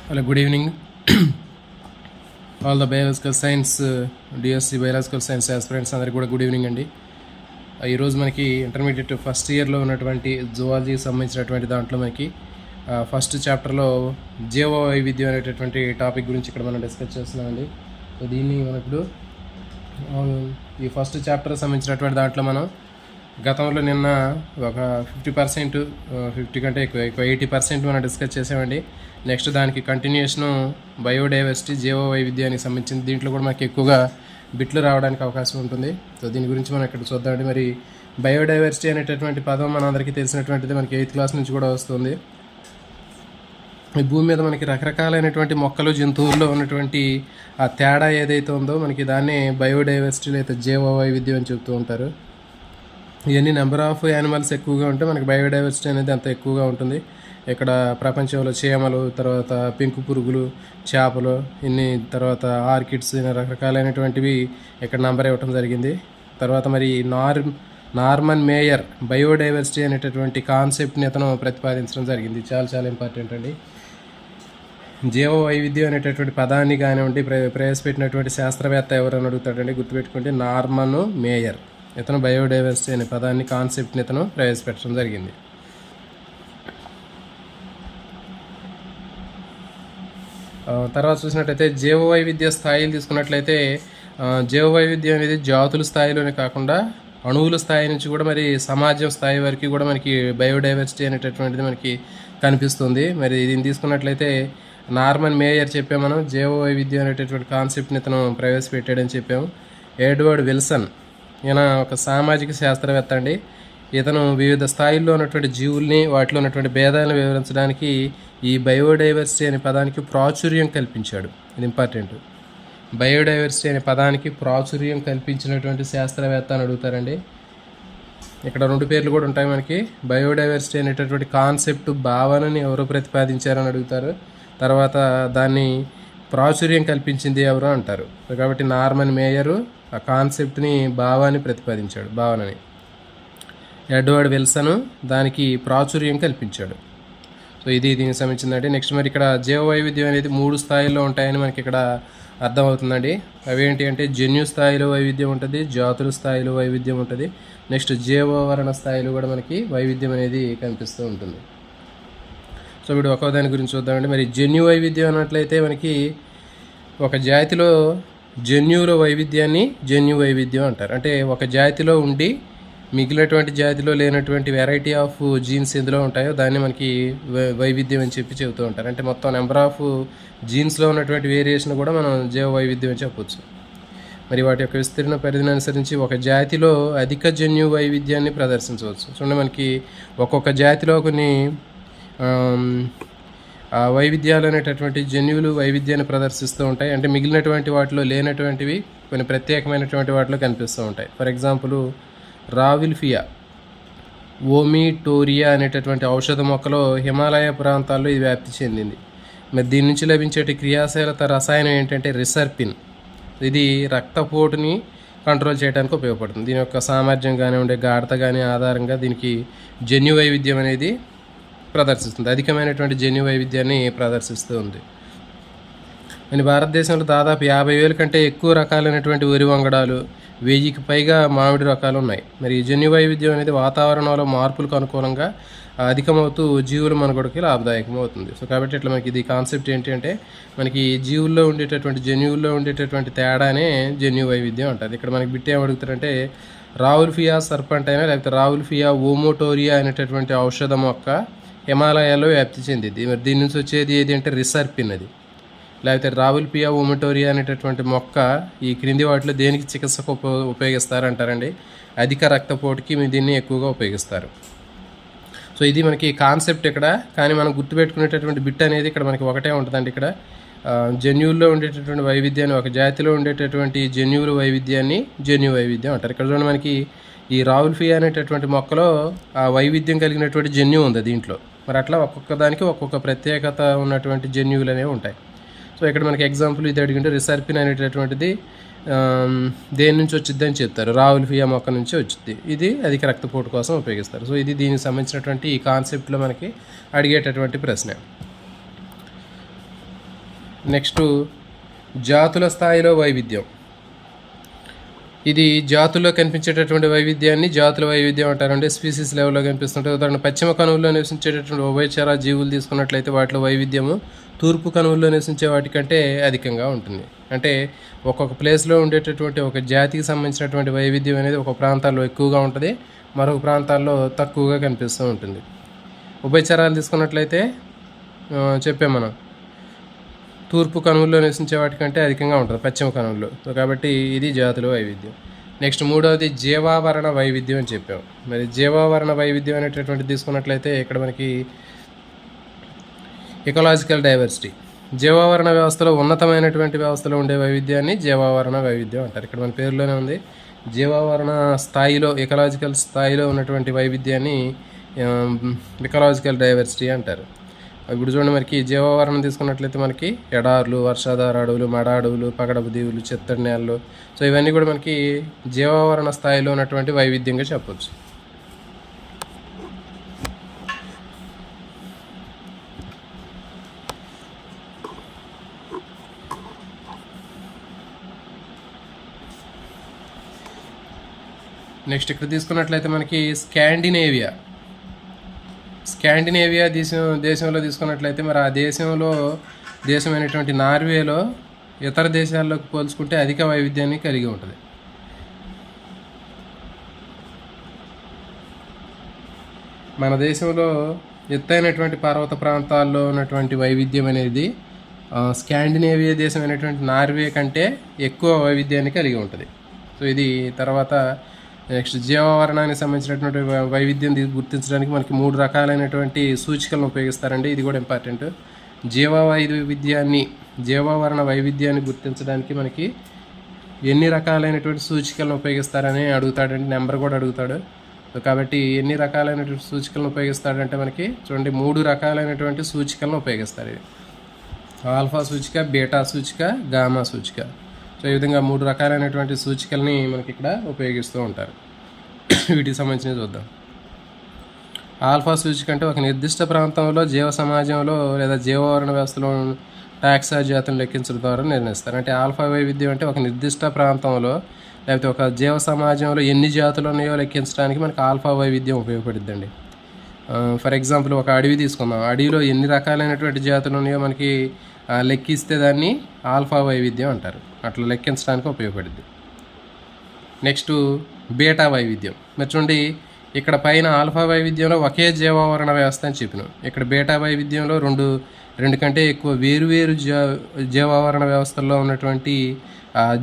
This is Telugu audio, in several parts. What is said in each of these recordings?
Hello, good evening. All the biological science, DSC biological science aspirants అందరికీ కూడా గుడ్ ఈవినింగ్ అండి. ఈరోజు మనకి ఇంటర్మీడియట్ ఫస్ట్ ఇయర్లో ఉన్నటువంటి జువాలజీకి సంబంధించినటువంటి దాంట్లో మనకి ఫస్ట్ చాప్టర్లో జీవ వైవిధ్యం అనేటటువంటి టాపిక్ గురించి ఇక్కడ మనం డిస్కస్ చేస్తున్నామండి. సో దీన్ని మనం ఇప్పుడు ఈ ఫస్ట్ చాప్టర్ సంబంధించినటువంటి దాంట్లో మనం గతంలో నిన్న ఒక 50% 50 కంటే ఎక్కువ 80% మనం డిస్కస్ చేసామండి. నెక్స్ట్ దానికి కంటిన్యూషను బయోడైవర్సిటీ జీవ వైవిధ్యానికి సంబంధించింది. దీంట్లో కూడా మనకి ఎక్కువగా బిట్లు రావడానికి అవకాశం ఉంటుంది. సో దీని గురించి మనం ఇక్కడ చూద్దామండి. మరి బయోడైవర్సిటీ అనేటటువంటి పదం మనందరికీ తెలిసినటువంటిది, మనకి 8th క్లాస్ నుంచి కూడా వస్తుంది. ఈ భూమి మీద మనకి రకరకాలైనటువంటి మొక్కలు జంతువుల్లో ఉన్నటువంటి ఆ తేడా ఏదైతే ఉందో మనకి దాన్ని బయోడైవర్సిటీ లేదా జీవ వైవిధ్యం అని చెప్తూ ఉంటారు. ఇవన్నీ నెంబర్ ఆఫ్ యానిమల్స్ ఎక్కువగా ఉంటే మనకి బయోడైవర్సిటీ అనేది అంత ఎక్కువగా ఉంటుంది. ఇక్కడ ప్రపంచంలో చీమలు, తర్వాత పెంకు పురుగులు, చేపలు, ఇన్ని తర్వాత ఆర్కిడ్స్, రకరకాలైనటువంటివి ఇక్కడ నంబర్ ఇవ్వటం జరిగింది. తర్వాత మరి నార్మన్ మేయర్ బయోడైవర్సిటీ అనేటటువంటి కాన్సెప్ట్ని అతను ప్రతిపాదించడం జరిగింది. చాలా చాలా ఇంపార్టెంట్ అండి. జీవ వైవిధ్యం అనేటటువంటి పదాన్ని కానివ్వండి ప్రవేశపెట్టినటువంటి శాస్త్రవేత్త ఎవరని అడుగుతాడండి, గుర్తుపెట్టుకుంటే నార్మన్ మేయర్. ఇతను బయోడైవర్సిటీ అనే పదాన్ని కాన్సెప్ట్ని ఇతను ప్రవేశపెట్టడం జరిగింది. తర్వాత చూసినట్లయితే జీవ వైవిధ్య స్థాయిలు తీసుకున్నట్లయితే జీవ వైవిధ్యం అనేది జాతుల స్థాయిలోనే కాకుండా అణువుల స్థాయి నుంచి కూడా మరి సమాజం స్థాయి వరకు కూడా మనకి బయోడైవర్సిటీ అనేటటువంటిది మనకి కనిపిస్తుంది. మరి దీన్ని తీసుకున్నట్లయితే నార్మన్ మేయర్ చెప్పాము మనం, జీవ వైవిధ్యం అనేటటువంటి కాన్సెప్ట్ని ఇతను ప్రవేశపెట్టాడని చెప్పాము. ఎడ్వర్డ్ విల్సన్, ఈయన ఒక సామాజిక శాస్త్రవేత్త అండి. ఇతను వివిధ స్థాయిల్లో ఉన్నటువంటి జీవుల్ని, వాటిలో ఉన్నటువంటి భేదాలను వివరించడానికి ఈ బయోడైవర్సిటీ అనే పదానికి ప్రాచుర్యం కల్పించాడు. ఇది ఇంపార్టెంట్. బయోడైవర్సిటీ అనే పదానికి ప్రాచుర్యం కల్పించినటువంటి శాస్త్రవేత్త అని అడుగుతారండి. ఇక్కడ 2 పేర్లు కూడా ఉంటాయి మనకి. బయోడైవర్సిటీ అనేటటువంటి కాన్సెప్ట్ భావనని ఎవరు ప్రతిపాదించారని అడుగుతారు. తర్వాత దాన్ని ప్రాచుర్యం కల్పించింది ఎవరు అంటారు. కాబట్టి నార్మన్ మేయరు ఆ కాన్సెప్ట్ని, భావాన్ని ప్రతిపాదించాడు, భావనని. ఎడ్వర్డ్ విల్సన్ దానికి ప్రాచుర్యం కల్పించాడు. సో ఇది దీనికి సంబంధించిందండి. నెక్స్ట్ మరి ఇక్కడ జీవ వైవిధ్యం అనేది 3 స్థాయిల్లో ఉంటాయని మనకి ఇక్కడ అర్థమవుతుందండి. అవేంటి అంటే జన్యు స్థాయిలో వైవిధ్యం ఉంటుంది, జాతుల స్థాయిలో వైవిధ్యం ఉంటుంది, నెక్స్ట్ జీవవరణ స్థాయిలో కూడా మనకి వైవిధ్యం అనేది కనిపిస్తూ ఉంటుంది. సో ఇప్పుడు ఒక్కో దాని గురించి చూద్దామండి. మరి జన్యు వైవిధ్యం అన్నట్లయితే మనకి ఒక జాతిలో జన్యువుల వైవిధ్యాన్ని జన్యు వైవిధ్యం అంటారు. అంటే ఒక జాతిలో ఉండి మిగిలినటువంటి జాతిలో లేనటువంటి వెరైటీ ఆఫ్ జీన్స్ ఎందులో ఉంటాయో దాన్ని మనకి వైవిధ్యం అని చెబుతూ ఉంటారు. అంటే మొత్తం నెంబర్ ఆఫ్ జీన్స్లో ఉన్నటువంటి వేరియేషన్ కూడా మనం జీవ వైవిధ్యం అని చెప్పవచ్చు. మరి వాటి యొక్క విస్తీర్ణ పరిధిని అనుసరించి ఒక జాతిలో అధిక జన్యు వైవిధ్యాన్ని ప్రదర్శించవచ్చు. చూడండి, మనకి ఒక్కొక్క జాతిలో కొన్ని వైవిధ్యాలు అనేటటువంటి జన్యువులు వైవిధ్యాన్ని ప్రదర్శిస్తూ ఉంటాయి. అంటే మిగిలినటువంటి వాటిలో లేనటువంటివి కొన్ని ప్రత్యేకమైనటువంటి వాటిలో కనిపిస్తూ ఉంటాయి. ఫర్ ఎగ్జాంపుల్ రావిల్ఫియా ఓమిటోరియా అనేటటువంటి ఔషధ మొక్కలో హిమాలయ ప్రాంతాల్లో ఇది వ్యాప్తి చెందింది. మరి దీని నుంచి లభించే క్రియాశీలత రసాయనం ఏంటంటే రిసర్పిన్. ఇది రక్తపోటుని కంట్రోల్ చేయడానికి ఉపయోగపడుతుంది. దీని యొక్క సామర్థ్యం కానీ ఉండే గాఢత కానీ ఆధారంగా దీనికి జన్యు వైవిధ్యం అనేది ప్రదర్శిస్తుంది, అధికమైనటువంటి జన్యు వైవిధ్యాన్ని ప్రదర్శిస్తూ ఉంది. మన భారతదేశంలో దాదాపు 50,000 కంటే ఎక్కువ రకాలైనటువంటి వరి వంగడాలు, 1000కి పైగా మామిడి రకాలు ఉన్నాయి. మరి ఈ జన్యు వైవిధ్యం అనేది వాతావరణంలో మార్పులకు అనుకూలంగా అధికమవుతూ జీవుల మనుగడకి లాభదాయకం అవుతుంది. సో కాబట్టి ఇట్లా మనకి ఇది కాన్సెప్ట్ ఏంటి అంటే మనకి జీవుల్లో ఉండేటటువంటి జన్యువుల్లో ఉండేటటువంటి తేడానే జన్యు వైవిధ్యం అంటారు. ఇక్కడ మనకి బిట్ ఏం అడుగుతారంటే రావుల్ఫియా సర్పంట్ అయినా లేకపోతే రావుల్ఫియా ఓమోటోరియా అనేటటువంటి ఔషధ మొక్క హిమాలయాల్లో వ్యాప్తి చెందింది. మరి దీని నుంచి వచ్చేది ఏది అంటే రిసర్పిన్. అది లేకపోతే రావుల్ఫియా ఓమోటోరియా అనేటటువంటి మొక్క ఈ క్రింది వాటిలో దేనికి చికిత్సకు ఉపయోగిస్తారంటారండి. అధిక రక్తపోటుకి దీన్ని ఎక్కువగా ఉపయోగిస్తారు. సో ఇది మనకి కాన్సెప్ట్ ఇక్కడ. కానీ మనం గుర్తుపెట్టుకునేటటువంటి బిట్ అనేది ఇక్కడ మనకి ఒకటే ఉంటుందండి. ఇక్కడ జన్యువుల్లో ఉండేటటువంటి వైవిధ్యాన్ని, ఒక జాతిలో ఉండేటటువంటి జన్యువుల వైవిధ్యాన్ని జన్యు వైవిధ్యం అంటారు. ఇక్కడ చూడండి, మనకి ఈ రావుల్ఫియా అనేటటువంటి మొక్కలో ఆ వైవిధ్యం కలిగినటువంటి జన్యువు ఉంది దీంట్లో. మరి అట్లా ఒక్కొక్క దానికి ఒక్కొక్క ప్రత్యేకత ఉన్నటువంటి జన్యువులు అనేవి ఉంటాయి. సో ఇక్కడ మనకి ఎగ్జాంపుల్ ఇది అడిగింటే రిసర్పిన్ అనేటటువంటిది దేని నుంచి వచ్చింది అని చెప్తారు. రావుల్ఫియా మొక్క నుంచి వచ్చింది. ఇది అధిక రక్తపోటు కోసం ఉపయోగిస్తారు. సో ఇది దీనికి సంబంధించినటువంటి ఈ కాన్సెప్ట్లో మనకి అడిగేటటువంటి ప్రశ్న. నెక్స్ట్ జాతుల స్థాయిలో వైవిధ్యం. ఇది జాతుల్లో కనిపించేటటువంటి వైవిధ్యాన్ని జాతుల వైవిధ్యం అంటారండి. స్పీసీస్ లెవెల్లో కనిపిస్తుంటుంది. ఉదాహరణ పశ్చిమ కనువుల్లో నివసించేటటువంటి ఉభయచర జీవులు తీసుకున్నట్లయితే వాటిలో వైవిధ్యము తూర్పు కనువుల్లో నివసించే వాటికంటే అధికంగా ఉంటుంది. అంటే ఒక్కొక్క ప్లేస్లో ఉండేటటువంటి ఒక జాతికి సంబంధించినటువంటి వైవిధ్యం అనేది ఒక ప్రాంతాల్లో ఎక్కువగా ఉంటుంది, మరొక ప్రాంతాల్లో తక్కువగా కనిపిస్తూ ఉంటుంది. ఉభయచరాలు తీసుకున్నట్లయితే చెప్పాం మనం, తూర్పు కనువుల్లో నివసించే వాటికంటే అధికంగా ఉంటుంది పశ్చిమ కనువుల్లో. సో కాబట్టి ఇది జాతుల వైవిధ్యం. నెక్స్ట్ మూడవది జీవావరణ వైవిధ్యం అని చెప్పాం. మరి జీవావరణ వైవిధ్యం అనేటటువంటి తీసుకున్నట్లయితే ఇక్కడ మనకి ఎకలాజికల్ డైవర్సిటీ, జీవావరణ వ్యవస్థలో ఉన్నతమైనటువంటి వ్యవస్థలో ఉండే వైవిధ్యాన్ని జీవావరణ వైవిధ్యం అంటారు. ఇక్కడ మన పేరులోనే ఉంది. జీవావరణ స్థాయిలో ఎకలాజికల్ స్థాయిలో ఉన్నటువంటి వైవిధ్యాన్ని ఎకలాజికల్ డైవర్సిటీ అంటారు. ఇప్పుడు చూడండి, మనకి జీవావరణం తీసుకున్నట్లయితే మనకి ఎడార్లు, వర్షాధార అడవులు, మడ అడవులు, పగడపు దీవులు, చిత్తడి నేలలు, సో ఇవన్నీ కూడా మనకి జీవావరణ స్థాయిలో ఉన్నటువంటి వైవిధ్యంగా చెప్పవచ్చు. నెక్స్ట్ ఇక్కడ తీసుకున్నట్లయితే మనకి స్కాండినేవియా దేశంలో తీసుకున్నట్లయితే మరి ఆ దేశమైనటువంటి నార్వేలో ఇతర దేశాల్లోకి పోల్చుకుంటే అధిక వైవిధ్యాన్ని కలిగి ఉంటుంది. మన దేశంలో ఎత్తైనటువంటి పర్వత ప్రాంతాల్లో ఉన్నటువంటి వైవిధ్యం అనేది స్కాండినేవియా దేశమైనటువంటి నార్వే కంటే ఎక్కువ వైవిధ్యాన్ని కలిగి ఉంటుంది. సో ఇది తర్వాత నెక్స్ట్ జీవావరణానికి సంబంధించినటువంటి వైవిధ్యం గుర్తించడానికి మనకి 3 రకాలైనటువంటి సూచికలను ఉపయోగిస్తారండి. ఇది కూడా ఇంపార్టెంట్. జీవావరణ వైవిధ్యాన్ని గుర్తించడానికి మనకి ఎన్ని రకాలైనటువంటి సూచికలను ఉపయోగిస్తారని అడుగుతాడండి, నెంబర్ కూడా అడుగుతాడు. కాబట్టి ఎన్ని రకాలైనటువంటి సూచికలను ఉపయోగిస్తాడంటే మనకి చూడండి 3 రకాలైనటువంటి సూచికలను ఉపయోగిస్తారు. ఇది ఆల్ఫా సూచిక, బీటా సూచిక, గామా సూచిక. సో ఈ విధంగా 3 రకాలైనటువంటి సూచికల్ని మనకి ఇక్కడ ఉపయోగిస్తూ ఉంటారు. వీటికి సంబంధించినవి చూద్దాం. ఆల్ఫా సూచిక అంటే ఒక నిర్దిష్ట ప్రాంతంలో జీవ సమాజంలో లేదా జీవావరణ వ్యవస్థలో టాక్సా జాతులను లెక్కించడం ద్వారా నిర్ణయిస్తారు. అంటే ఆల్ఫా వైవిధ్యం అంటే ఒక నిర్దిష్ట ప్రాంతంలో లేకపోతే ఒక జీవ సమాజంలో ఎన్ని జాతులు ఉన్నాయో లెక్కించడానికి మనకి ఆల్ఫా వైవిధ్యం ఉపయోగపడుద్దండి. ఫర్ ఎగ్జాంపుల్ ఒక అడవి తీసుకుందాం. అడవిలో ఎన్ని రకాలైనటువంటి జాతులు ఉన్నాయో మనకి లెక్కిస్తే దాన్ని ఆల్ఫా వైవిధ్యం అంటారు. అట్లా లెక్కించడానికి ఉపయోగపడుద్ది. నెక్స్ట్ బీటా వైవిధ్యం. మరి చూడండి, ఇక్కడ పైన ఆల్ఫా వైవిధ్యంలో ఒకే జీవావరణ వ్యవస్థ అని చెప్పినాం. ఇక్కడ బీటా వైవిధ్యంలో రెండు కంటే ఎక్కువ వేరువేరు జీవావరణ వ్యవస్థల్లో ఉన్నటువంటి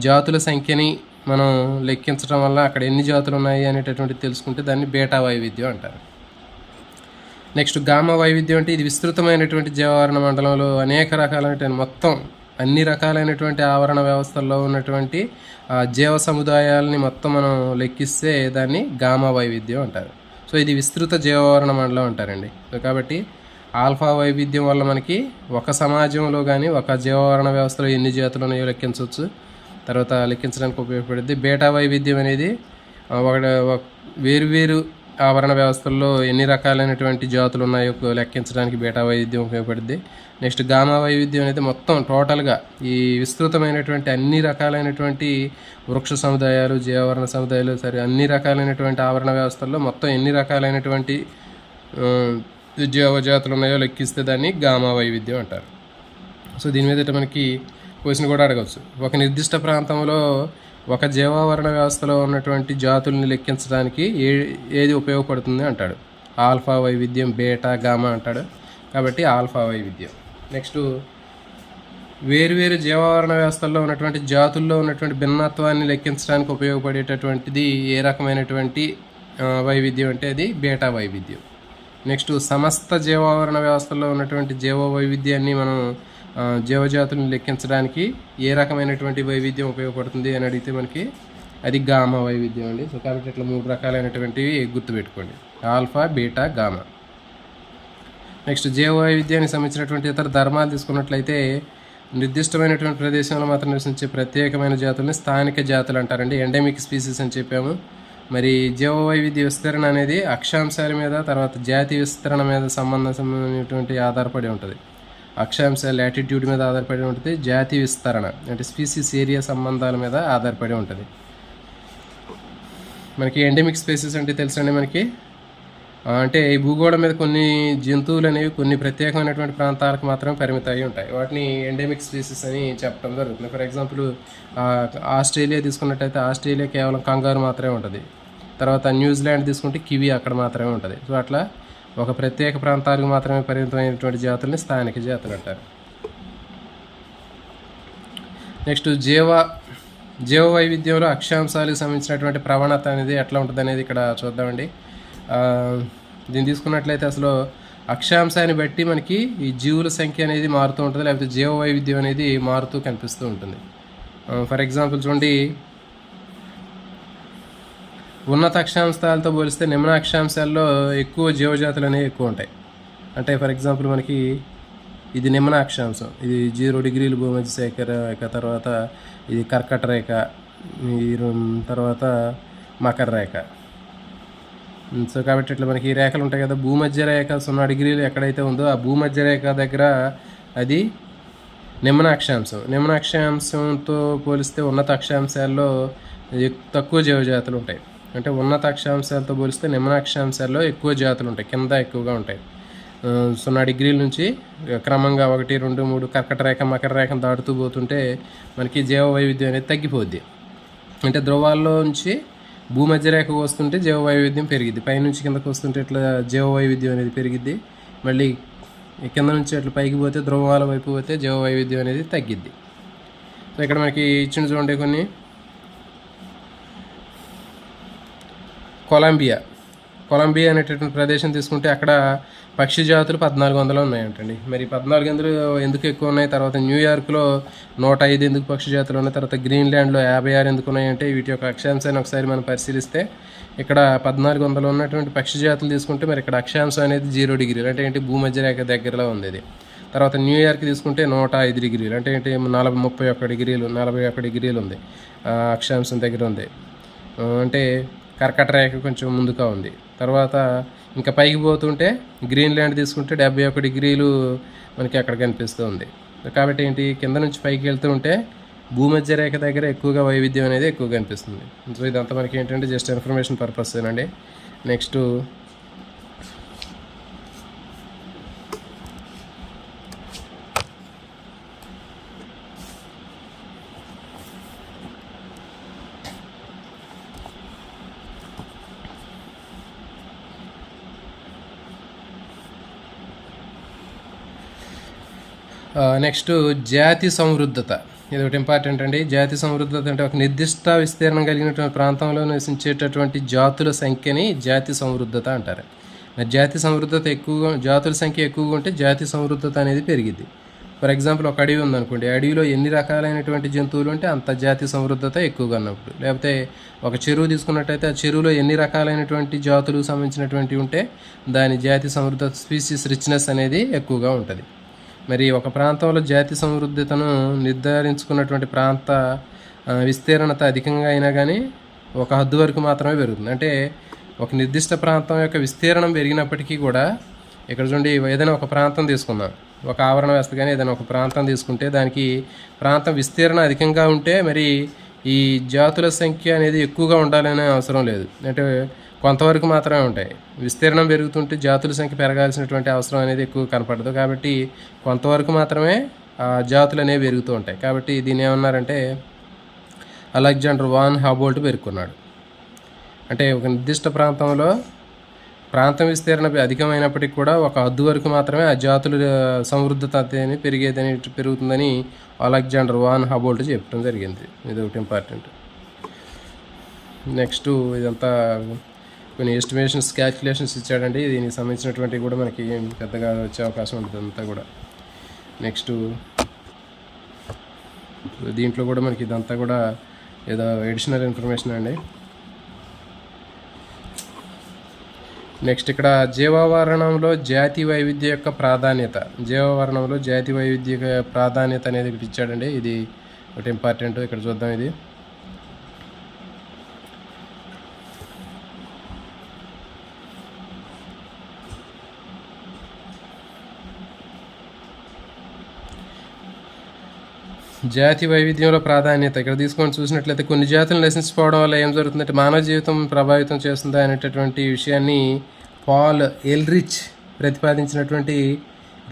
జాతుల సంఖ్యని మనం లెక్కించడం వల్ల అక్కడ ఎన్ని జాతులు ఉన్నాయి అనేటటువంటి తెలుసుకుంటే దాన్ని బీటా వైవిధ్యం అంటారు. నెక్స్ట్ గామా వైవిధ్యం అంటే ఇది విస్తృతమైనటువంటి జీవావరణ మండలంలో అనేక రకాలైనటువంటి మొత్తం అన్ని రకాలైనటువంటి ఆవరణ వ్యవస్థల్లో ఉన్నటువంటి జీవ సముదాయాలని మొత్తం మనం లెక్కిస్తే దాన్ని గామా వైవిధ్యం అంటారు. సో ఇది విస్తృత జీవావరణ మండలం అంటారండి. సో కాబట్టి ఆల్ఫా వైవిధ్యం వల్ల మనకి ఒక సమాజంలో కానీ ఒక జీవావరణ వ్యవస్థలో ఎన్ని జాతులు ఉన్నాయో లెక్కించవచ్చు, తర్వాత లెక్కించడానికి ఉపయోగపడుద్ది. బీటా వైవిధ్యం అనేది వేరువేరు ఆవరణ వ్యవస్థల్లో ఎన్ని రకాలైనటువంటి జాతులు ఉన్నాయో లెక్కించడానికి బీటా వైవిధ్యం ఉపయోగపడుద్ది. నెక్స్ట్ గామా వైవిధ్యం అనేది మొత్తం టోటల్గా ఈ విస్తృతమైనటువంటి అన్ని రకాలైనటువంటి వృక్ష సముదాయాలు, జీవావరణ సముదాయాలు, అన్ని రకాలైనటువంటి ఆవరణ వ్యవస్థల్లో మొత్తం ఎన్ని రకాలైనటువంటి జీవజాతులు ఉన్నాయో లెక్కిస్తే దాన్ని గామా వైవిధ్యం అంటారు. సో దీని మీద మనకి క్వశ్చన్ కూడా అడగవచ్చు. ఒక నిర్దిష్ట ప్రాంతంలో ఒక జీవావరణ వ్యవస్థలో ఉన్నటువంటి జాతుల్ని లెక్కించడానికి ఏది ఉపయోగపడుతుంది అంటాడు. ఆల్ఫా వైవిధ్యం, బీటా, గామా అంటాడు. కాబట్టి ఆల్ఫా వైవిధ్యం. నెక్స్ట్ వేరువేరు జీవావరణ వ్యవస్థల్లో ఉన్నటువంటి జాతుల్లో ఉన్నటువంటి భిన్నత్వాన్ని లెక్కించడానికి ఉపయోగపడేటటువంటిది ఏ రకమైనటువంటి వైవిధ్యం అంటే అది బీటా వైవిధ్యం. నెక్స్ట్ సమస్త జీవావరణ వ్యవస్థల్లో ఉన్నటువంటి జీవ వైవిధ్యాన్ని మనం జీవజాతులను లెక్కించడానికి ఏ రకమైనటువంటి వైవిధ్యం ఉపయోగపడుతుంది అని అడిగితే మనకి అది గామా వైవిధ్యం అండి. సో కాబట్టి ఇట్లా 3 రకాలైనటువంటివి గుర్తుపెట్టుకోండి, ఆల్ఫా, బీటా, గామా. నెక్స్ట్ జీవ వైవిధ్యానికి సంబంధించినటువంటి ఇతర ధర్మాలు తీసుకున్నట్లయితే నిర్దిష్టమైనటువంటి ప్రదేశంలో మాత్రం నివసించే ప్రత్యేకమైన జాతుల్ని స్థానిక జాతులు అంటారండి. ఎండమిక్ స్పీసీస్ అని చెప్పాము. మరి జీవ వైవిధ్య విస్తరణ అనేది అక్షాంశాల మీద తర్వాత జాతి విస్తరణ మీద సంబంధించినటువంటి ఆధారపడి ఉంటుంది. అక్షాంశ లాటిట్యూడ్ మీద ఆధారపడి ఉంటుంది. జాతి విస్తరణ అంటే స్పీసీస్ ఏరియా సంబంధాల మీద ఆధారపడి ఉంటుంది. మనకి ఎండమిక్ స్పీసీస్ అంటే తెలుసండి మనకి, అంటే ఈ భూగోళం మీద కొన్ని జంతువులు అనేవి కొన్ని ప్రత్యేకమైనటువంటి ప్రాంతాలకు మాత్రమే పరిమితం అయి ఉంటాయి. వాటిని ఎండమిక్ స్పీసీస్ అని చెప్పడం జరుగుతుంది. ఫర్ ఎగ్జాంపుల్ ఆస్ట్రేలియా తీసుకున్నట్టయితే ఆస్ట్రేలియా కేవలం కంగారు మాత్రమే ఉంటుంది. తర్వాత న్యూజిలాండ్ తీసుకుంటే కివి అక్కడ మాత్రమే ఉంటుంది. సో అట్లా ఒక ప్రత్యేక ప్రాంతాలకు మాత్రమే పరిమితమైనటువంటి జాతుల్ని స్థానిక జాతులు అంటారు. నెక్స్ట్ జీవ వైవిధ్యంలో అక్షాంశాలకు సంబంధించినటువంటి ప్రవణత అనేది ఎట్లా ఉంటుంది అనేది ఇక్కడ చూద్దామండి. దీన్ని తీసుకున్నట్లయితే అసలు అక్షాంశాన్ని బట్టి మనకి ఈ జీవుల సంఖ్య అనేది మారుతూ ఉంటుంది, లేకపోతే జీవ వైవిధ్యం అనేది మారుతూ కనిపిస్తూ ఉంటుంది. ఫర్ ఎగ్జాంపుల్ చూడండి, ఉన్నత అక్షాంశాలతో పోలిస్తే నిమ్న అక్షాంశాల్లో ఎక్కువ జీవజాతులు అనేవి ఎక్కువ ఉంటాయి. అంటే ఫర్ ఎగ్జాంపుల్ మనకి ఇది నిమ్న అక్షాంశం, ఇది 0 డిగ్రీలు భూమధ్య రేఖ, తర్వాత ఇది కర్కట రేఖ, తర్వాత మకర రేఖ. సో కాబట్టి ఇట్లా మనకి ఈ రేఖలు ఉంటాయి కదా. భూమధ్య రేఖ 0 డిగ్రీలు ఎక్కడైతే ఉందో ఆ భూమధ్య రేఖ దగ్గర అది నిమ్న అక్షాంశం. నిమ్న అక్షాంశంతో పోలిస్తే ఉన్నత అక్షాంశాల్లో తక్కువ జీవజాతులు ఉంటాయి. అంటే ఉన్నత అక్షాంశాలతో పోలిస్తే నిమ్న అక్షాంశాల్లో ఎక్కువ జాతులు ఉంటాయి, కింద ఎక్కువగా ఉంటాయి. 0 డిగ్రీల నుంచి క్రమంగా 1, 2, 3 కర్కట రేఖ మకర రేఖను దాటుతూ పోతుంటే మనకి జీవ వైవిధ్యం అనేది తగ్గిపోద్ది. అంటే ధ్రువాల్లో నుంచి భూమధ్య రేఖకు వస్తుంటే జీవ వైవిధ్యం పెరిగిద్ది, పైనుంచి కిందకు వస్తుంటే ఇట్లా జీవ వైవిధ్యం అనేది పెరిగిద్ది. మళ్ళీ కింద నుంచి అట్లా పైకి పోతే ధ్రువాల వైపు పోతే జీవ వైవిధ్యం అనేది తగ్గిద్ది. సో ఇక్కడ మనకి ఇచ్చిన చూడండి కొన్ని. కొలంబియా అనేటటువంటి ప్రదేశం తీసుకుంటే అక్కడ పక్షి జాతులు 1400 ఉన్నాయంటండి. మరి 1400 ఎందుకు ఎక్కువ ఉన్నాయి? తర్వాత న్యూయార్క్లో 105 ఎందుకు పక్షి జాతులు ఉన్నాయి? తర్వాత గ్రీన్లాండ్లో 56 ఎందుకు ఉన్నాయంటే వీటి యొక్క అక్షాంశాన్ని ఒకసారి మనం పరిశీలిస్తే ఇక్కడ 1400 ఉన్నటువంటి పక్షి జాతులు తీసుకుంటే మరి ఇక్కడ అక్షాంశం అనేది 0 డిగ్రీలు అంటే ఏంటి, భూమధ్య రేఖ దగ్గరలో ఉంది ఇది. తర్వాత న్యూయార్క్ తీసుకుంటే 105 డిగ్రీలు అంటే ఏంటి, 41 డిగ్రీలు ఉంది అక్షాంశం దగ్గర ఉంది. అంటే కర్కట రేఖ కొంచెం ముందుగా ఉంది. తర్వాత ఇంకా పైకి పోతుంటే గ్రీన్లాండ్ తీసుకుంటే 71 డిగ్రీలు మనకి అక్కడ కనిపిస్తూ ఉంది. కాబట్టి ఏంటి, కింద నుంచి పైకి వెళ్తూ ఉంటే భూమధ్య రేఖ దగ్గర ఎక్కువగా వైవిధ్యం అనేది ఎక్కువ కనిపిస్తుంది. సో ఇదంతా మనకి ఏంటంటే జస్ట్ ఇన్ఫర్మేషన్ పర్పస్ అండి. నెక్స్ట్ జాతి సమృద్ధత, ఇది ఒకటి ఇంపార్టెంట్ అండి. జాతి సమృద్ధత అంటే ఒక నిర్దిష్ట విస్తీర్ణం కలిగినటువంటి ప్రాంతంలో నివసించేటటువంటి జాతుల సంఖ్యని జాతి సమృద్ధత అంటారు. మరి జాతుల సంఖ్య ఎక్కువగా ఉంటే జాతి సమృద్ధత అనేది పెరిగిద్ది. ఫర్ ఎగ్జాంపుల్ ఒక అడవి ఉందనుకోండి, అడవిలో ఎన్ని రకాలైనటువంటి జంతువులు ఉంటే అంత జాతి సమృద్ధత ఎక్కువగా ఉన్నప్పుడు. లేకపోతే ఒక చెరువు తీసుకున్నట్టయితే ఆ చెరువులో ఎన్ని రకాలైనటువంటి జాతులకు సంబంధించినటువంటి ఉంటే దాని జాతి సమృద్ధత, స్పీసీస్ రిచ్నెస్ అనేది ఎక్కువగా ఉంటుంది. మరి ఒక ప్రాంతంలో జాతి సమృద్ధతను నిర్ధారించుకున్నటువంటి ప్రాంత విస్తీర్ణత అధికంగా అయినా కానీ ఒక హద్దు వరకు మాత్రమే పెరుగుతుంది. అంటే ఒక నిర్దిష్ట ప్రాంతం యొక్క విస్తీర్ణం పెరిగినప్పటికీ కూడా, ఇక్కడ చూడండి ఏదైనా ఒక ప్రాంతం తీసుకుందాం, ఒక ఆవరణ వ్యవస్థ కానీ ఏదైనా ఒక ప్రాంతం తీసుకుంటే దానికి ప్రాంతం విస్తీర్ణం అధికంగా ఉంటే మరి ఈ జాతుల సంఖ్య అనేది ఎక్కువగా ఉండాలనే అవసరం లేదు. అంటే కొంతవరకు మాత్రమే ఉంటాయి. విస్తీర్ణం పెరుగుతుంటే జాతుల సంఖ్య పెరగాల్సినటువంటి అవసరం అనేది ఎక్కువ కనపడదు. కాబట్టి కొంతవరకు మాత్రమే ఆ జాతులు అనేవి పెరుగుతూ ఉంటాయి. కాబట్టి దీన్ని ఏమన్నారంటే అలెగ్జాండర్ వాన్ హబోల్ట్ పేర్కొన్నాడు. అంటే ఒక నిర్దిష్ట ప్రాంతంలో ప్రాంతం విస్తీర్ణం అధికమైనప్పటికీ కూడా ఒక హద్దు వరకు మాత్రమే ఆ జాతుల సమృద్ధత అనేది పెరుగుతుందని అలెగ్జాండర్ వాన్ హబోల్ట్ చెప్పడం జరిగింది. ఇది ఒకటి ఇంపార్టెంట్. నెక్స్ట్ ఇదంతా కొన్ని ఎస్టిమేషన్స్, క్యాల్కులేషన్స్ ఇచ్చాడండి. దీనికి సంబంధించినటువంటివి కూడా మనకి పెద్దగా వచ్చే అవకాశం ఉంటుంది అంతా కూడా. నెక్స్ట్ దీంట్లో కూడా మనకి ఇదంతా కూడా ఏదో ఎడిషనల్ ఇన్ఫర్మేషన్ అండి. నెక్స్ట్ ఇక్కడ జీవావరణంలో జాతి వైవిధ్య యొక్క ప్రాధాన్యత, జీవావరణంలో జాతి వైవిధ్య ప్రాధాన్యత అనేది ఒకటి ఇచ్చాడండి. ఇది ఒకటి ఇంపార్టెంట్. ఇక్కడ చూద్దాం. ఇది జాతి వైవిధ్యంలో ప్రాధాన్యత ఇక్కడ తీసుకొని చూసినట్లయితే కొన్ని జాతులు నశించిపోవడం వల్ల ఏం జరుగుతుందంటే మానవ జీవితం ప్రభావితం చేస్తుందా అనేటటువంటి విషయాన్ని పాల్ ఎల్రిచ్ ప్రతిపాదించినటువంటి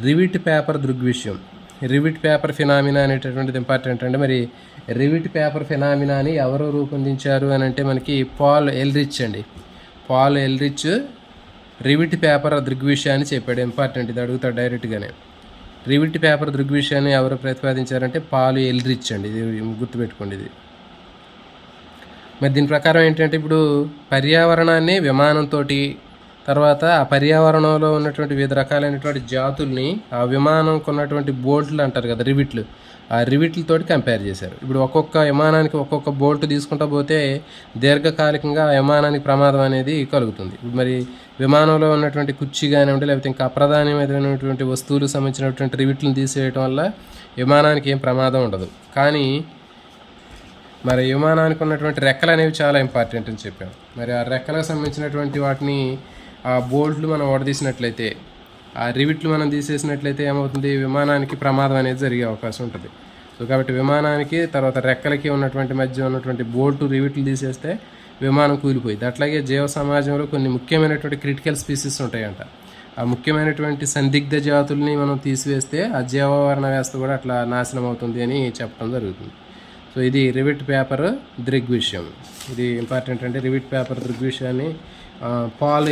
రివిట్ పేపర్ దృగ్విషయం. రివిట్ పేపర్ ఫినామినా అనేటటువంటిది ఇంపార్టెంట్ అండి. మరి రివిట్ పేపర్ ఫినామినాని ఎవరు రూపొందించారు అని అంటే మనకి పాల్ ఎల్రిచ్ అండి. పాల్ ఎల్రిచ్ రివిట్ పేపర్ దృగ్విషయాన్ని చెప్పాడు. ఇంపార్టెంట్, ఇది అడుగుతాడు డైరెక్ట్గానే. రివిట్ పేపర్ దృగ్విషయాన్ని ఎవరు ప్రతిపాదించారంటే పాల్ ఎల్రిచ్ అండి. ఇది గుర్తుపెట్టుకోండి. ఇది మరి దీని ప్రకారం ఏంటంటే ఇప్పుడు పర్యావరణాన్ని విమానంతో, తర్వాత ఆ పర్యావరణంలో ఉన్నటువంటి వివిధ రకాలైనటువంటి జాతుల్ని ఆ విమానంకు ఉన్నటువంటి బోల్ట్లు అంటారు కదా, రివిట్లు, ఆ రివిట్లతోటి కంపేర్ చేశారు. ఇప్పుడు ఒక్కొక్క విమానానికి ఒక్కొక్క బోల్ట్ తీసుకుంటా పోతే దీర్ఘకాలికంగా ఆ విమానానికి ప్రమాదం అనేది కలుగుతుంది. ఇప్పుడు మరి విమానంలో ఉన్నటువంటి కుర్చీ కానివ్వండి, లేకపోతే ఇంకా అప్రధానమైనటువంటి వస్తువులకు సంబంధించినటువంటి రివిట్లను తీసేయడం వల్ల విమానానికి ఏం ప్రమాదం ఉండదు. కానీ మరి విమానానికి ఉన్నటువంటి రెక్కలు అనేవి చాలా ఇంపార్టెంట్ అని చెప్పాం. మరి ఆ రెక్కలకు సంబంధించినటువంటి వాటిని ఆ బోల్ట్లు మనం ఓడదీసినట్లయితే, ఆ రివిట్లు మనం తీసేసినట్లయితే ఏమవుతుంది, విమానానికి ప్రమాదం అనేది జరిగే అవకాశం ఉంటుంది. సో కాబట్టి విమానానికి తర్వాత రెక్కలకి ఉన్నటువంటి మధ్య ఉన్నటువంటి బోల్టు రివిట్లు తీసేస్తే విమానం కూలిపోయింది. అట్లాగే జీవ సమాజంలో కొన్ని ముఖ్యమైనటువంటి క్రిటికల్ స్పీసీస్ ఉంటాయంట. ఆ ముఖ్యమైనటువంటి సందిగ్ధ జాతుల్ని మనం తీసివేస్తే ఆ జీవవరణ వ్యవస్థ కూడా అట్లా నాశనం అవుతుంది అని చెప్పడం జరుగుతుంది. సో ఇది రివిట్ పేపర్ దృగ్విషయం. ఇది ఇంపార్టెంట్ అంటే రివిట్ పేపర్ దృగ్విషయాన్ని పాల్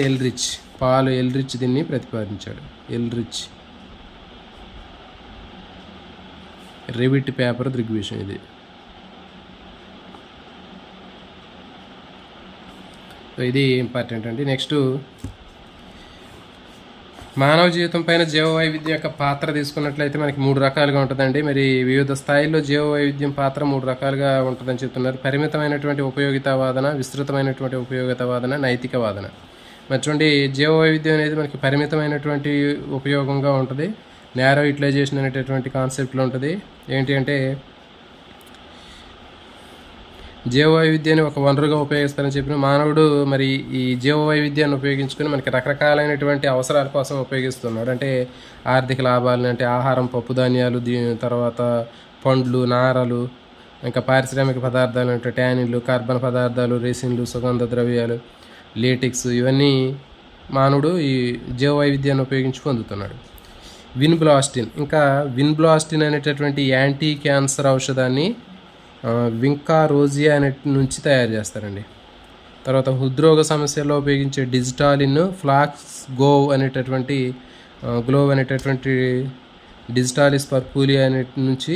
ఎల్రిచ్ దీన్ని ప్రతిపాదించాడు. ఎల్రిచ్ రివిట్ పేపర్ దృగ్విషయం ఇది. సో ఇది ఇంపార్టెంట్ అండి. నెక్స్ట్ మానవ జీవితం పైన జీవ వైవిధ్యం యొక్క పాత్ర తీసుకున్నట్లయితే మనకి 3 రకాలుగా ఉంటుందండి. మరి వివిధ స్థాయిల్లో జీవ వైవిధ్యం పాత్ర 3 రకాలుగా ఉంటుందని చెప్తున్నారు. పరిమితమైనటువంటి ఉపయోగిత వాదన, విస్తృతమైనటువంటి ఉపయోగిత వాదన, నైతిక వాదన. మరి చూడండి, జీవ వైవిధ్యం అనేది మనకి పరిమితమైనటువంటి ఉపయోగంగా ఉంటుంది. నేరో యూటిలైజేషన్ అనేటటువంటి కాన్సెప్ట్లో ఉంటుంది. ఏంటి అంటే జీవ వైవిధ్యాన్ని ఒక వనరుగా ఉపయోగిస్తారని చెప్పిన మానవుడు మరి ఈ జీవ వైవిధ్యాన్ని ఉపయోగించుకొని మనకి రకరకాలైనటువంటి అవసరాల కోసం ఉపయోగిస్తున్నాడు. అంటే ఆర్థిక లాభాలని, అంటే ఆహారం, పప్పు ధాన్యాలు, తర్వాత పండ్లు, నారలు, ఇంకా పారిశ్రామిక పదార్థాలు అంటే ట్యానిన్లు, కార్బన్ పదార్థాలు, రెసిన్లు, సుగంధ ద్రవ్యాలు, లేటెక్స్, ఇవన్నీ మానవుడు ఈ జీవ వైవిధ్యాన్ని ఉపయోగించి పొందుతున్నాడు. విన్బ్లాస్టిన్ అనేటటువంటి యాంటీ క్యాన్సర్ ఔషధాన్ని వింకా రోజియా అనే నుంచి తయారు చేస్తారండి. తర్వాత హృద్రోగ సమస్యల్లో ఉపయోగించే డిజిటాలిన్, ఫ్లాక్స్ గ్లోవ్ అనేటటువంటి డిజిటాలిస్ పర్పూలియా అనే నుంచి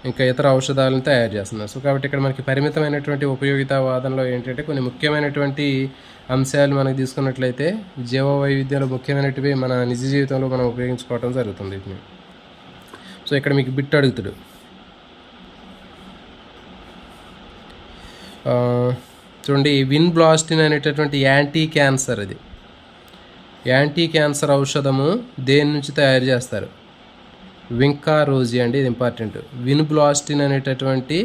ఇంకా ఇతర ఔషధాలను తయారు చేస్తున్నారు. సో కాబట్టి ఇక్కడ మనకి పరిమితమైనటువంటి ఉపయోగిత వాదనలో ఏంటంటే కొన్ని ముఖ్యమైనటువంటి అంశాలు మనకు తీసుకున్నట్లయితే జీవ వైవిధ్యంలో ముఖ్యమైనటివి మన నిజ జీవితంలో మనం ఉపయోగించుకోవడం జరుగుతుంది వీటిని. సో ఇక్కడ మీకు బిట్ అడుగుతాడు, చూడండి, విన్బ్లాస్టిన్ అనేటటువంటి యాంటీ క్యాన్సర్ ఔషధము దేని నుంచి తయారు చేస్తారు? వింకా రోజీ అండి, ఇది ఇంపార్టెంట్. విన్బ్లాస్టిన్ అనేటటువంటి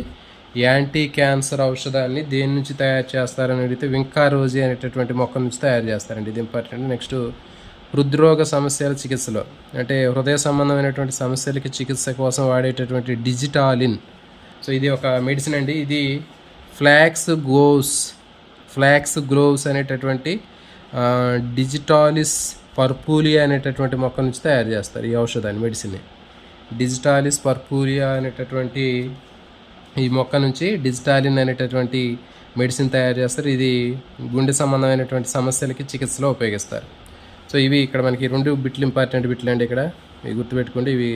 యాంటీ క్యాన్సర్ ఔషధాన్ని దేని నుంచి తయారు చేస్తారని అడిగితే వింకా రోజీ అనేటటువంటి మొక్క నుంచి తయారు చేస్తారండి, ఇది ఇంపార్టెంట్. నెక్స్ట్ హృద్రోగ సమస్యల చికిత్సలో, అంటే హృదయ సంబంధమైనటువంటి సమస్యలకి చికిత్స కోసం వాడేటటువంటి డిజిటాలిన్. సో ఇది ఒక మెడిసిన్ అండి. ఇది ఫ్లాక్స్ గ్లోవ్స్ అనేటటువంటి డిజిటాలిస్ పర్పూలియా అనేటటువంటి మొక్క నుంచి తయారు చేస్తారు ఈ ఔషధాన్ని, మెడిసిన్ని. డిజిటాలిస్ పర్పూలియా అనేటటువంటి ఈ మొక్క నుంచి డిజిటాలిన్ అనేటటువంటి మెడిసిన్ తయారు చేస్తారు. ఇది గుండె సంబంధమైనటువంటి సమస్యలకి చికిత్సలో ఉపయోగిస్తారు. సో ఇవి ఇక్కడ మనకి 2 బిట్లు ఇంపార్టెంట్ బిట్లు అండి. ఇక్కడ ఇవి గుర్తుపెట్టుకోండి. ఇవి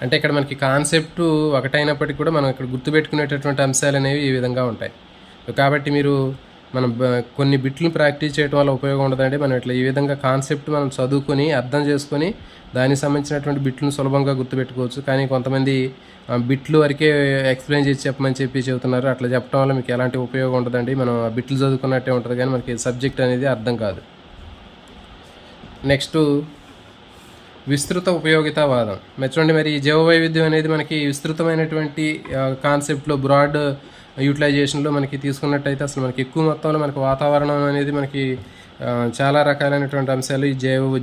అంటే ఇక్కడ మనకి కాన్సెప్ట్ ఒకటైనప్పటికీ కూడా మనం ఇక్కడ గుర్తుపెట్టుకునేటటువంటి అంశాలు అనేవి ఈ విధంగా ఉంటాయి. కాబట్టి మీరు మనం కొన్ని బిట్లు ప్రాక్టీస్ చేయడం వల్ల ఉపయోగం ఉండదండి. మనం ఇట్లా ఈ విధంగా కాన్సెప్ట్ మనం చదువుకొని అర్థం చేసుకొని దానికి సంబంధించినటువంటి బిట్లను సులభంగా గుర్తుపెట్టుకోవచ్చు. కానీ కొంతమంది బిట్లు వరకే ఎక్స్ప్లెయిన్ చేసి చెప్పమని చెబుతున్నారు. అట్లా చెప్పడం వల్ల మీకు ఎలాంటి ఉపయోగం ఉండదండి. మనం ఆ బిట్లు చదువుకున్నట్టే ఉంటుంది కానీ మనకి సబ్జెక్ట్ అనేది అర్థం కాదు. నెక్స్ట్ విస్తృత ఉపయోగితావాదం. చూడండి, మరి జీవ వైవిధ్యం అనేది మనకి విస్తృతమైనటువంటి కాన్సెప్ట్లో బ్రాడ్ యూటిలైజేషన్లో మనకి తీసుకున్నట్టయితే అసలు మనకి ఎక్కువ మొత్తంలో మనకి వాతావరణం అనేది మనకి చాలా రకాలైనటువంటి అంశాలు ఈ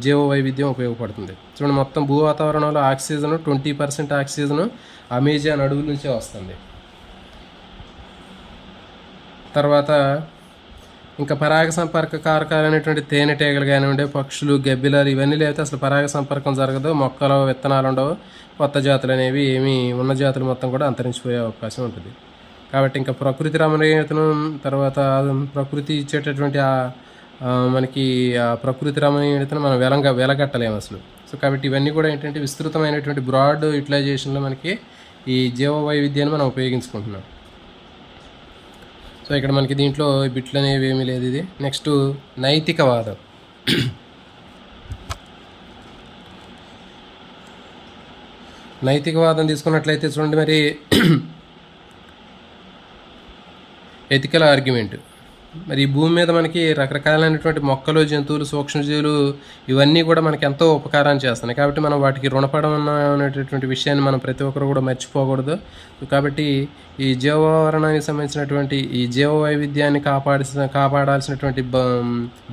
జీవ వైవిధ్యం ఉపయోగపడుతుంది. చూడండి, మొత్తం భూ వాతావరణంలో ఆక్సిజన్ 20% ఆక్సిజన్ అమెజాన్ అడవుల నుంచే వస్తుంది. తర్వాత ఇంకా పరాగ సంపర్క కారకాలైనటువంటి తేనెటీగలు కానివ్వండి, పక్షులు, గబ్బిలాలు ఇవన్నీ లేకపోతే అసలు పరాగ సంపర్కం జరగదు. మొక్కలు, విత్తనాలు ఉండవు. కొత్త జాతులు అనేవి ఏమీ ఉన్న జాతులు మొత్తం కూడా అంతరించిపోయే అవకాశం ఉంటుంది. కాబట్టి ఇంకా ప్రకృతి రమణీయతను, తర్వాత ప్రకృతి ఇచ్చేటటువంటి మనకి ఆ ప్రకృతి రమణీయతను మనం వెలగట్టలేము అసలు. సో కాబట్టి ఇవన్నీ కూడా ఏంటంటే విస్తృతమైనటువంటి బ్రాడ్ యూటిలైజేషన్లో మనకి ఈ జీవ వైవిధ్యాన్ని మనం ఉపయోగించుకుంటున్నాం. సో ఇక్కడ మనకి దీంట్లో బిట్లు అనేవి ఏమీ లేదు. ఇది నెక్స్ట్ నైతికవాదం. నైతికవాదం తీసుకున్నట్లయితే చూడండి, మరి ఎథికల్ ఆర్గ్యుమెంట్. మరి ఈ భూమి మీద మనకి రకరకాలైనటువంటి మొక్కలు, జంతువులు, సూక్ష్మజీవులు ఇవన్నీ కూడా మనకి ఎంతో ఉపకారం చేస్తున్నాయి. కాబట్టి మనం వాటికి రుణపడం అనేటటువంటి విషయాన్ని మనం ప్రతి ఒక్కరు కూడా మర్చిపోకూడదు. కాబట్టి ఈ జీవావరణానికి సంబంధించినటువంటి ఈ జీవ వైవిధ్యాన్ని కాపాడాల్సినటువంటి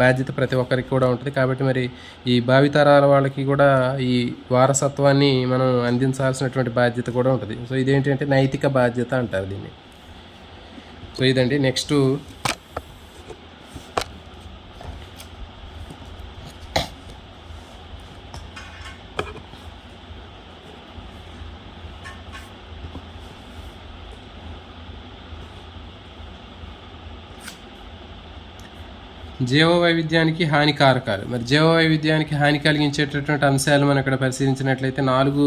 బాధ్యత ప్రతి ఒక్కరికి కూడా ఉంటుంది. కాబట్టి మరి ఈ భావితరాల వాళ్ళకి కూడా ఈ వారసత్వాన్ని మనం అందించాల్సినటువంటి బాధ్యత కూడా ఉంటుంది. సో ఇదేంటంటే నైతిక బాధ్యత అంటారు దీన్ని. సో ఇదండి. నెక్స్ట్ జీవ వైవిధ్యానికి హానికారకాలు. మరి జీవ వైవిధ్యానికి హాని కలిగించేటటువంటి అంశాలు మనం ఇక్కడ పరిశీలించినట్లయితే 4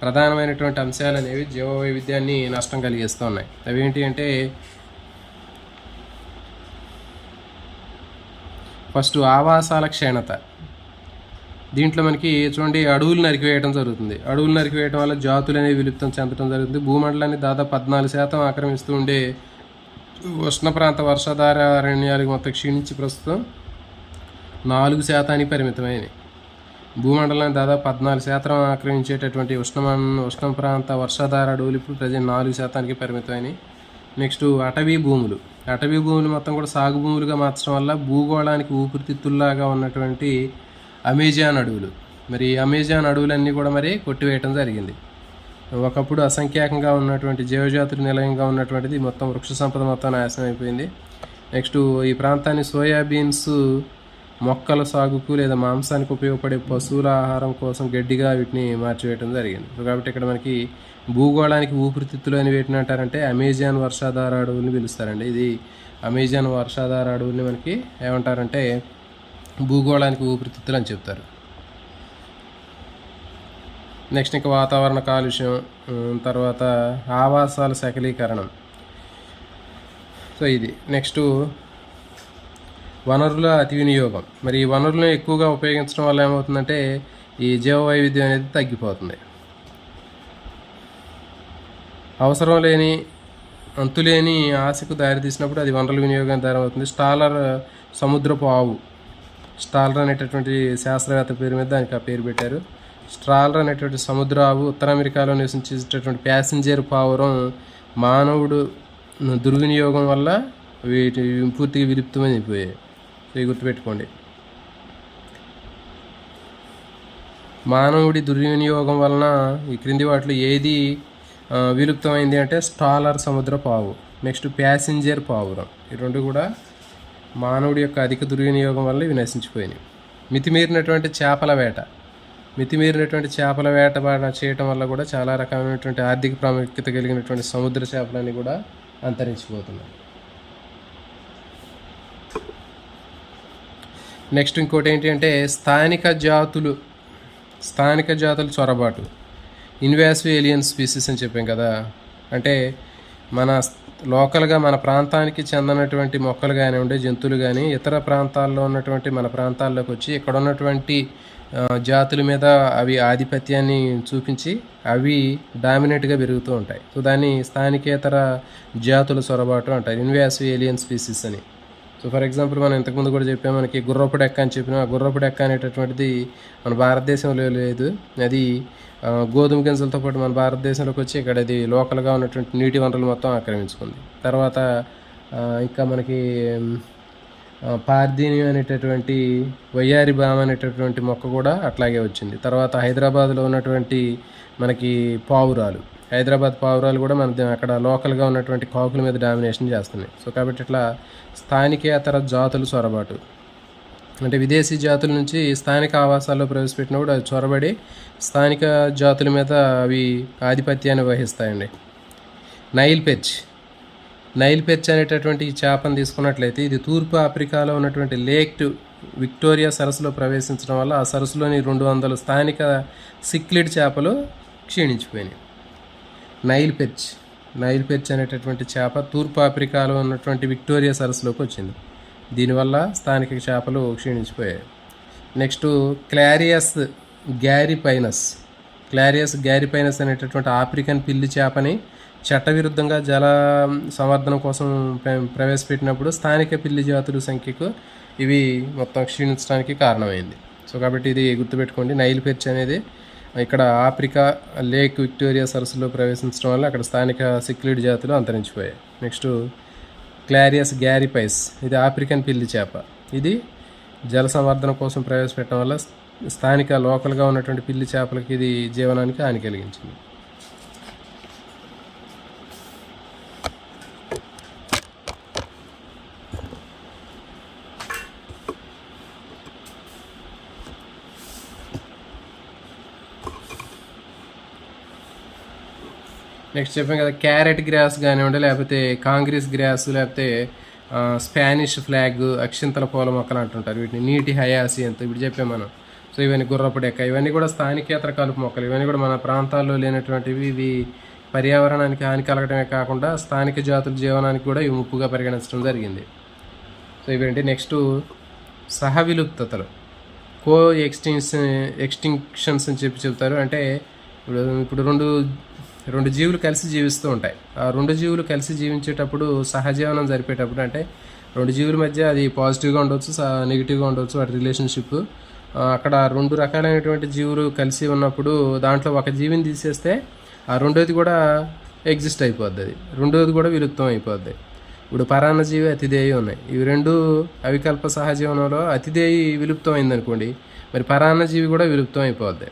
ప్రధానమైనటువంటి అంశాలు అనేవి జీవ వైవిధ్యాన్ని నష్టం కలిగిస్తూ ఉన్నాయి. అవి ఏంటి అంటే, ఫస్ట్ ఆవాసాల క్షీణత. దీంట్లో మనకి చూడండి, అడవులు నరికివేయడం జరుగుతుంది. అడవులు నరికివేయడం వల్ల జాతులు అనేవి విలుప్తం చెందడం జరుగుతుంది. భూమండలాన్ని దాదాపు 14% ఆక్రమిస్తూ ఉండే ఉష్ణ ప్రాంత వర్షాధార అరణ్యాలకు మొత్తం క్షీణించి ప్రస్తుతం 4% పరిమితమైనవి. భూమండలాన్ని దాదాపు 14% ఆక్రమించేటటువంటి ఉష్ణ ప్రాంత వర్షాధార అడవులు ఇప్పుడు ప్రజెంట్ 4% పరిమితమైనవి. నెక్స్ట్ అటవీ భూములు. అటవీ భూములు మొత్తం కూడా సాగు భూములుగా మార్చడం వల్ల భూగోళానికి ఊపిరితిత్తుల్లాగా ఉన్నటువంటి అమెజాన్ అడవులు, మరి అమెజాన్ అడవులన్నీ కూడా మరి కొట్టివేయటం జరిగింది. ఒకప్పుడు అసంఖ్యాకంగా ఉన్నటువంటి జీవజాతుల నిలయంగా ఉన్నటువంటిది మొత్తం వృక్ష సంపద మొత్తం నాశనం అయిపోయింది. నెక్స్ట్ ఈ ప్రాంతాన్ని సోయాబీన్స్ మొక్కల సాగుకు లేదా మాంసానికి ఉపయోగపడే పశువుల ఆహారం కోసం గడ్డిగా వీటిని మార్చివేయడం జరిగింది. కాబట్టి ఇక్కడ మనకి భూగోళానికి ఊపిరితిత్తులు అని వీటిని అంటారంటే అమెజాన్ వర్షాధార అడవుల్ని పిలుస్తారండి. ఇది అమెజాన్ వర్షాధార అడవుల్ని మనకి ఏమంటారంటే భూగోళానికి ఊపిరితిత్తులు అని చెప్తారు. నెక్స్ట్ ఇంకా వాతావరణ కాలుష్యం, తర్వాత ఆవాసాల శకలీకరణం. సో ఇది. నెక్స్ట్ వనరుల అతి వినియోగం. మరి ఈ వనరులను ఎక్కువగా ఉపయోగించడం వల్ల ఏమవుతుందంటే ఈ జీవ వైవిధ్యం అనేది తగ్గిపోతుంది. అవసరం లేని అంతులేని ఆశకు దారితీసినప్పుడు అది వనరుల వినియోగానికి దారవుతుంది. స్టాలర్ సముద్రపు ఆవు, స్టాలర్ అనేటటువంటి శాస్త్రవేత్త పేరు మీద దానికి ఆ పేరు పెట్టారు. స్ట్రాలర్ అనేటువంటి సముద్ర ఆవు ఉత్తర అమెరికాలో నివసించేటటువంటి ప్యాసింజర్ పావురం మానవుడు దుర్వినియోగం వల్ల వీటి పూర్తిగా విలుప్తమైపోయాయి. ఇవి గుర్తుపెట్టుకోండి. మానవుడి దుర్వినియోగం వలన ఈ క్రింది వాటిలో ఏది విలుప్తమైంది అంటే స్టాలర్ సముద్ర పావు, నెక్స్ట్ ప్యాసింజర్ పావురం. ఈ రెండు కూడా మానవుడి యొక్క అధిక దుర్వినియోగం వల్ల ఇవి నశించిపోయినాయి. మితిమీరినటువంటి చేపల వేట. మితిమీరినటువంటి చేపల వేట చేయటం వల్ల కూడా చాలా రకమైనటువంటి ఆర్థిక ప్రాముఖ్యత కలిగినటువంటి సముద్ర చేపలన్నీ కూడా అంతరించిపోతున్నాయి. నెక్స్ట్ ఇంకోటి ఏంటి అంటే స్థానిక జాతుల చొరబాటు. ఇన్వాసివ్ ఏలియన్ స్పీసీస్ అని చెప్పాం కదా, అంటే మన లోకల్గా మన ప్రాంతానికి చెందినటువంటి మొక్కలు కానివ్వండి, జంతువులు కానీ ఇతర ప్రాంతాల్లో ఉన్నటువంటి మన ప్రాంతాల్లోకి వచ్చి ఇక్కడ ఉన్నటువంటి జాతుల మీద అవి ఆధిపత్యాన్ని చూపించి అవి డామినేట్గా పెరుగుతూ ఉంటాయి. సో దాన్ని స్థానికేతర జాతుల చొరబాటు అంటారు, ఇన్వాసివ్ ఏలియన్ స్పీసీస్ అని. సో ఫర్ ఎగ్జాంపుల్ మనం ఇంతకుముందు కూడా చెప్పాము, మనకి గుర్రపు డెక్క అని చెప్పిన ఆ గుర్రపు డెక్క అనేటటువంటిది మన భారతదేశంలో లేదు. అది గోధుమ గింజలతో పాటు మన భారతదేశంలోకి వచ్చి ఇక్కడ అది లోకల్గా ఉన్నటువంటి నీటి వనరులు మొత్తం ఆక్రమించుకుంది. తర్వాత ఇంకా మనకి పార్థీనియం అనేటటువంటి వయ్యారి బామ అనేటటువంటి మొక్క కూడా అట్లాగే వచ్చింది. తర్వాత హైదరాబాద్లో ఉన్నటువంటి మనకి పావురాలు, హైదరాబాద్ పావురాలు కూడా మన అక్కడ లోకల్గా ఉన్నటువంటి కాకుల మీద డామినేషన్ చేస్తున్నాయి. సో కాబట్టి ఇట్లా స్థానికేతర జాతులు చొరబాటు, అంటే విదేశీ జాతుల నుంచి స్థానిక ఆవాసాల్లో ప్రవేశపెట్టినప్పుడు అది చొరబడి స్థానిక జాతుల మీద అవి ఆధిపత్యాన్ని వహిస్తాయండి. నైల్ పెర్చ్ అనేటటువంటి ఈ చేపను తీసుకున్నట్లయితే ఇది తూర్పు ఆఫ్రికాలో ఉన్నటువంటి లేక్ విక్టోరియా సరస్సులో ప్రవేశించడం వల్ల ఆ సరస్సులోని 200 స్థానిక సిక్లిడ్ చేపలు క్షీణించిపోయినాయి. నైల్ పెర్చ్ అనేటటువంటి చేప తూర్పు ఆఫ్రికాలో ఉన్నటువంటి విక్టోరియా సరస్సులోకి వచ్చింది. దీనివల్ల స్థానిక చేపలు క్షీణించిపోయాయి. నెక్స్ట్ క్లారియస్ గ్యారిపైనస్ అనేటటువంటి ఆఫ్రికన్ పిల్లి చేపని చట్టవిరుద్ధంగా జల సంవర్ధనం కోసం ప్రవేశపెట్టినప్పుడు స్థానిక పిల్లి జాతుల సంఖ్యకు ఇవి మొత్తం క్షీణించడానికి కారణమైంది. సో కాబట్టి ఇది గుర్తుపెట్టుకోండి. నైల్ పెర్చ్ అనేది ఇక్కడ ఆఫ్రికా లేక్ విక్టోరియా సరస్సులో ప్రవేశించడం వల్ల అక్కడ స్థానిక సిక్లిడ్ జాతులు అంతరించిపోయాయి. నెక్స్ట్ క్లారియస్ గ్యారిపైస్, ఇది ఆఫ్రికన్ పిల్లి చేప. ఇది జల సంవర్ధన కోసం ప్రవేశపెట్టడం వల్ల స్థానిక లోకల్గా ఉన్నటువంటి పిల్లి చేపలకి ఇది జీవనానికి హాని కలిగించింది. నెక్స్ట్ చెప్పాం కదా, క్యారెట్ గ్రాస్ కానివ్వండి, లేకపోతే కాంగ్రెస్ గ్రాస్, లేకపోతే స్పానిష్ ఫ్లాగ్, అక్షింతల పూల మొక్కలు అంటుంటారు వీటిని, నీటి హయాసియంత్ ఇప్పుడు చెప్పాం మనం. సో ఇవన్నీ గుర్రపు డెక్క, ఇవన్నీ కూడా స్థానికేతర కలుపు మొక్కలు. ఇవన్నీ కూడా మన ప్రాంతాల్లో లేనటువంటివి. ఇవి పర్యావరణానికి హాని కలగడమే కాకుండా స్థానిక జాతుల జీవనానికి కూడా ఇవి ముప్పుగా పరిగణించడం జరిగింది. సో ఇవేంటి, నెక్స్ట్ సహవిలుప్తతలు, ఎక్స్టింక్షన్స్ అని చెప్తారు. అంటే ఇప్పుడు రెండు జీవులు కలిసి జీవిస్తూ ఉంటాయి. ఆ రెండు జీవులు కలిసి జీవించేటప్పుడు సహజీవనం జరిపేటప్పుడు, అంటే రెండు జీవుల మధ్య అది పాజిటివ్గా ఉండవచ్చు, నెగిటివ్గా ఉండవచ్చు వాటి రిలేషన్షిప్. అక్కడ రెండు రకాలైనటువంటి జీవులు కలిసి ఉన్నప్పుడు దాంట్లో ఒక జీవిని తీసేస్తే ఆ రెండోది కూడా ఎగ్జిస్ట్ అయిపోద్ది, అది రెండోది కూడా విలుప్తం అయిపోద్ది. ఇప్పుడు పరాన్నజీవి, అతిదేయి ఉన్నాయి. ఇవి రెండు అవికల్ప సహజీవనంలో అతిదేయి విలుప్తం అయిందనుకోండి, మరి పరాన్నజీవి కూడా విలుప్తం అయిపోద్ది.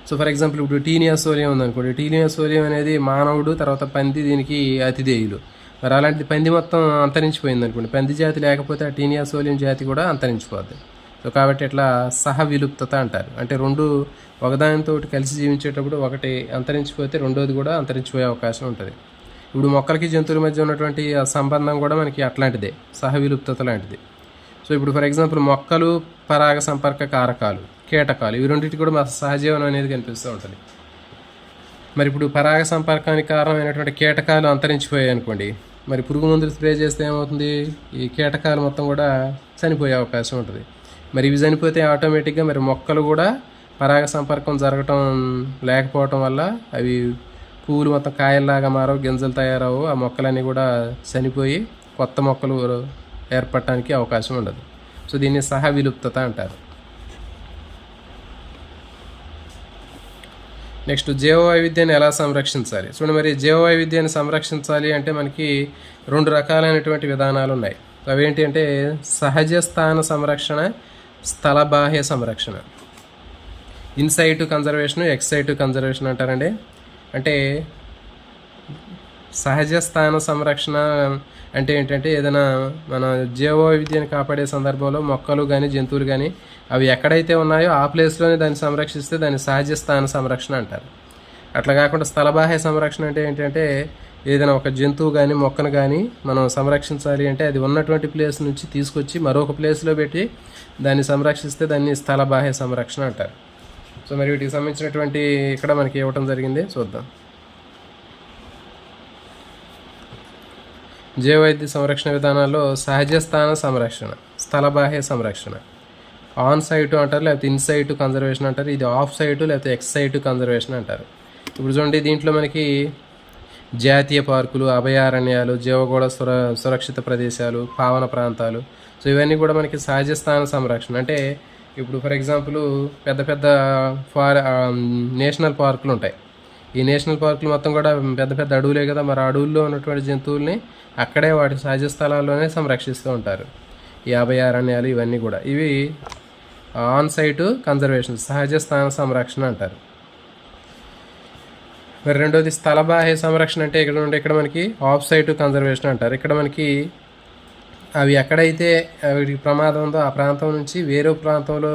సో ఫర్ ఎగ్జాంపుల్ ఇప్పుడు టీనియాసోలియం ఉందనుకోండి, టీనియాసోలియం అనేది మానవుడు, తర్వాత పంది, దీనికి అతిదేయులు. మరి అలాంటి పంది మొత్తం అంతరించిపోయింది అనుకోండి, పంది జాతి లేకపోతే ఆ టీనియాసోలియం జాతి కూడా అంతరించిపోద్ది. సో కాబట్టి ఇట్లా సహవిలుప్తత అంటారు. అంటే రెండు ఒకదానితో కలిసి జీవించేటప్పుడు ఒకటి అంతరించిపోతే రెండోది కూడా అంతరించిపోయే అవకాశం ఉంటుంది. ఇప్పుడు మొక్కలకి జంతువుల మధ్య ఉన్నటువంటి ఆ సంబంధం కూడా మనకి అట్లాంటిదే, సహవిలుప్తత లాంటిది. సో ఇప్పుడు ఫర్ ఎగ్జాంపుల్ మొక్కలు, పరాగ సంపర్క కారకాలు, కీటకాలు, ఇవి రెండింటికి కూడా మన సహజీవనం అనేది కనిపిస్తూ ఉంటుంది. మరి ఇప్పుడు పరాగ సంపర్కానికి కారణమైనటువంటి కీటకాలు అంతరించిపోయాయి అనుకోండి, మరి పురుగు మందులు స్ప్రే చేస్తే ఏమవుతుంది, ఈ కీటకాలు మొత్తం కూడా చనిపోయే అవకాశం ఉంటుంది. మరి ఇవి చనిపోతే ఆటోమేటిక్గా మరి మొక్కలు కూడా పరాగ సంపర్కం జరగటం లేకపోవటం వల్ల అవి పువ్వులు మొత్తం కాయల్లాగా మారవు, గింజలు తయారవు, ఆ మొక్కలన్నీ కూడా చనిపోయి కొత్త మొక్కలు ఏర్పడటానికి అవకాశం ఉండదు. సో దీన్ని సహవిలుప్తత అంటారు. నెక్స్ట్ జీవ వైవిధ్యాన్ని ఎలా సంరక్షించాలి. చూడండి, మరి జీవ వైవిధ్యాన్ని సంరక్షించాలి అంటే మనకి రెండు రకాలైనటువంటి విధానాలు ఉన్నాయి. అవేంటి అంటే సహజ స్థాన సంరక్షణ, స్థల బాహ్య సంరక్షణ. ఇన్సైటు కన్జర్వేషన్, ఎక్సైటు కన్జర్వేషన్ అంటారండి. అంటే సహజ స్థాన సంరక్షణ అంటే ఏంటంటే ఏదైనా మన జీవ వైవిధ్యాన్ని కాపాడే సందర్భంలో మొక్కలు కానీ జంతువులు కానీ అవి ఎక్కడైతే ఉన్నాయో ఆ ప్లేస్లోనే దాన్ని సంరక్షిస్తే దాన్ని సహజ స్థాన సంరక్షణ అంటారు. అట్లా కాకుండా స్థలబాహ్య సంరక్షణ అంటే ఏంటంటే ఏదైనా ఒక జంతువు కానీ మొక్కను కానీ మనం సంరక్షించాలి అంటే అది ఉన్నటువంటి ప్లేస్ నుంచి తీసుకొచ్చి మరొక ప్లేస్లో పెట్టి దాన్ని సంరక్షిస్తే దాన్ని స్థలబాహ్య సంరక్షణ అంటారు. సో మరి వీటికి సంబంధించినటువంటి ఇక్కడ మనకి ఇవ్వటం జరిగింది, చూద్దాం. జీవవైద్య సంరక్షణ విధానాల్లో సహజ స్థాన సంరక్షణ, స్థల బాహ్య సంరక్షణ, ఆన్ సైటు అంటారు, లేకపోతే ఇన్ సైటు కన్జర్వేషన్ అంటారు, ఇది ఆఫ్ సైటు లేకపోతే ఎక్స్ సైటు కన్జర్వేషన్ అంటారు. ఇప్పుడు చూడండి, దీంట్లో మనకి జాతీయ పార్కులు, అభయారణ్యాలు, జీవగోళ సురక్షిత ప్రదేశాలు, పావన ప్రాంతాలు. సో ఇవన్నీ కూడా మనకి సహజ స్థాన సంరక్షణ. అంటే ఇప్పుడు ఫర్ ఎగ్జాంపుల్ పెద్ద పెద్ద నేషనల్ పార్కులు ఉంటాయి. ఈ నేషనల్ పార్కులు మొత్తం కూడా పెద్ద పెద్ద అడవులే కదా, మరి అడవుల్లో ఉన్నటువంటి జంతువుల్ని అక్కడే వాటి సహజ స్థలాల్లోనే సంరక్షిస్తూ ఉంటారు. ఈ అభయారణ్యాలు ఇవన్నీ కూడా ఇవి ఆన్ సైట్ కన్జర్వేషన్, సహజ స్థాన సంరక్షణ అంటారు. మరి రెండోది స్థలబాహ్య సంరక్షణ. అంటే ఇక్కడ మనకి ఆఫ్ సైట్ కన్జర్వేషన్ అంటారు. ఇక్కడ మనకి అవి ఎక్కడైతే వీటికి ప్రమాదం ఉందో ఆ ప్రాంతం నుంచి వేరే ప్రాంతంలో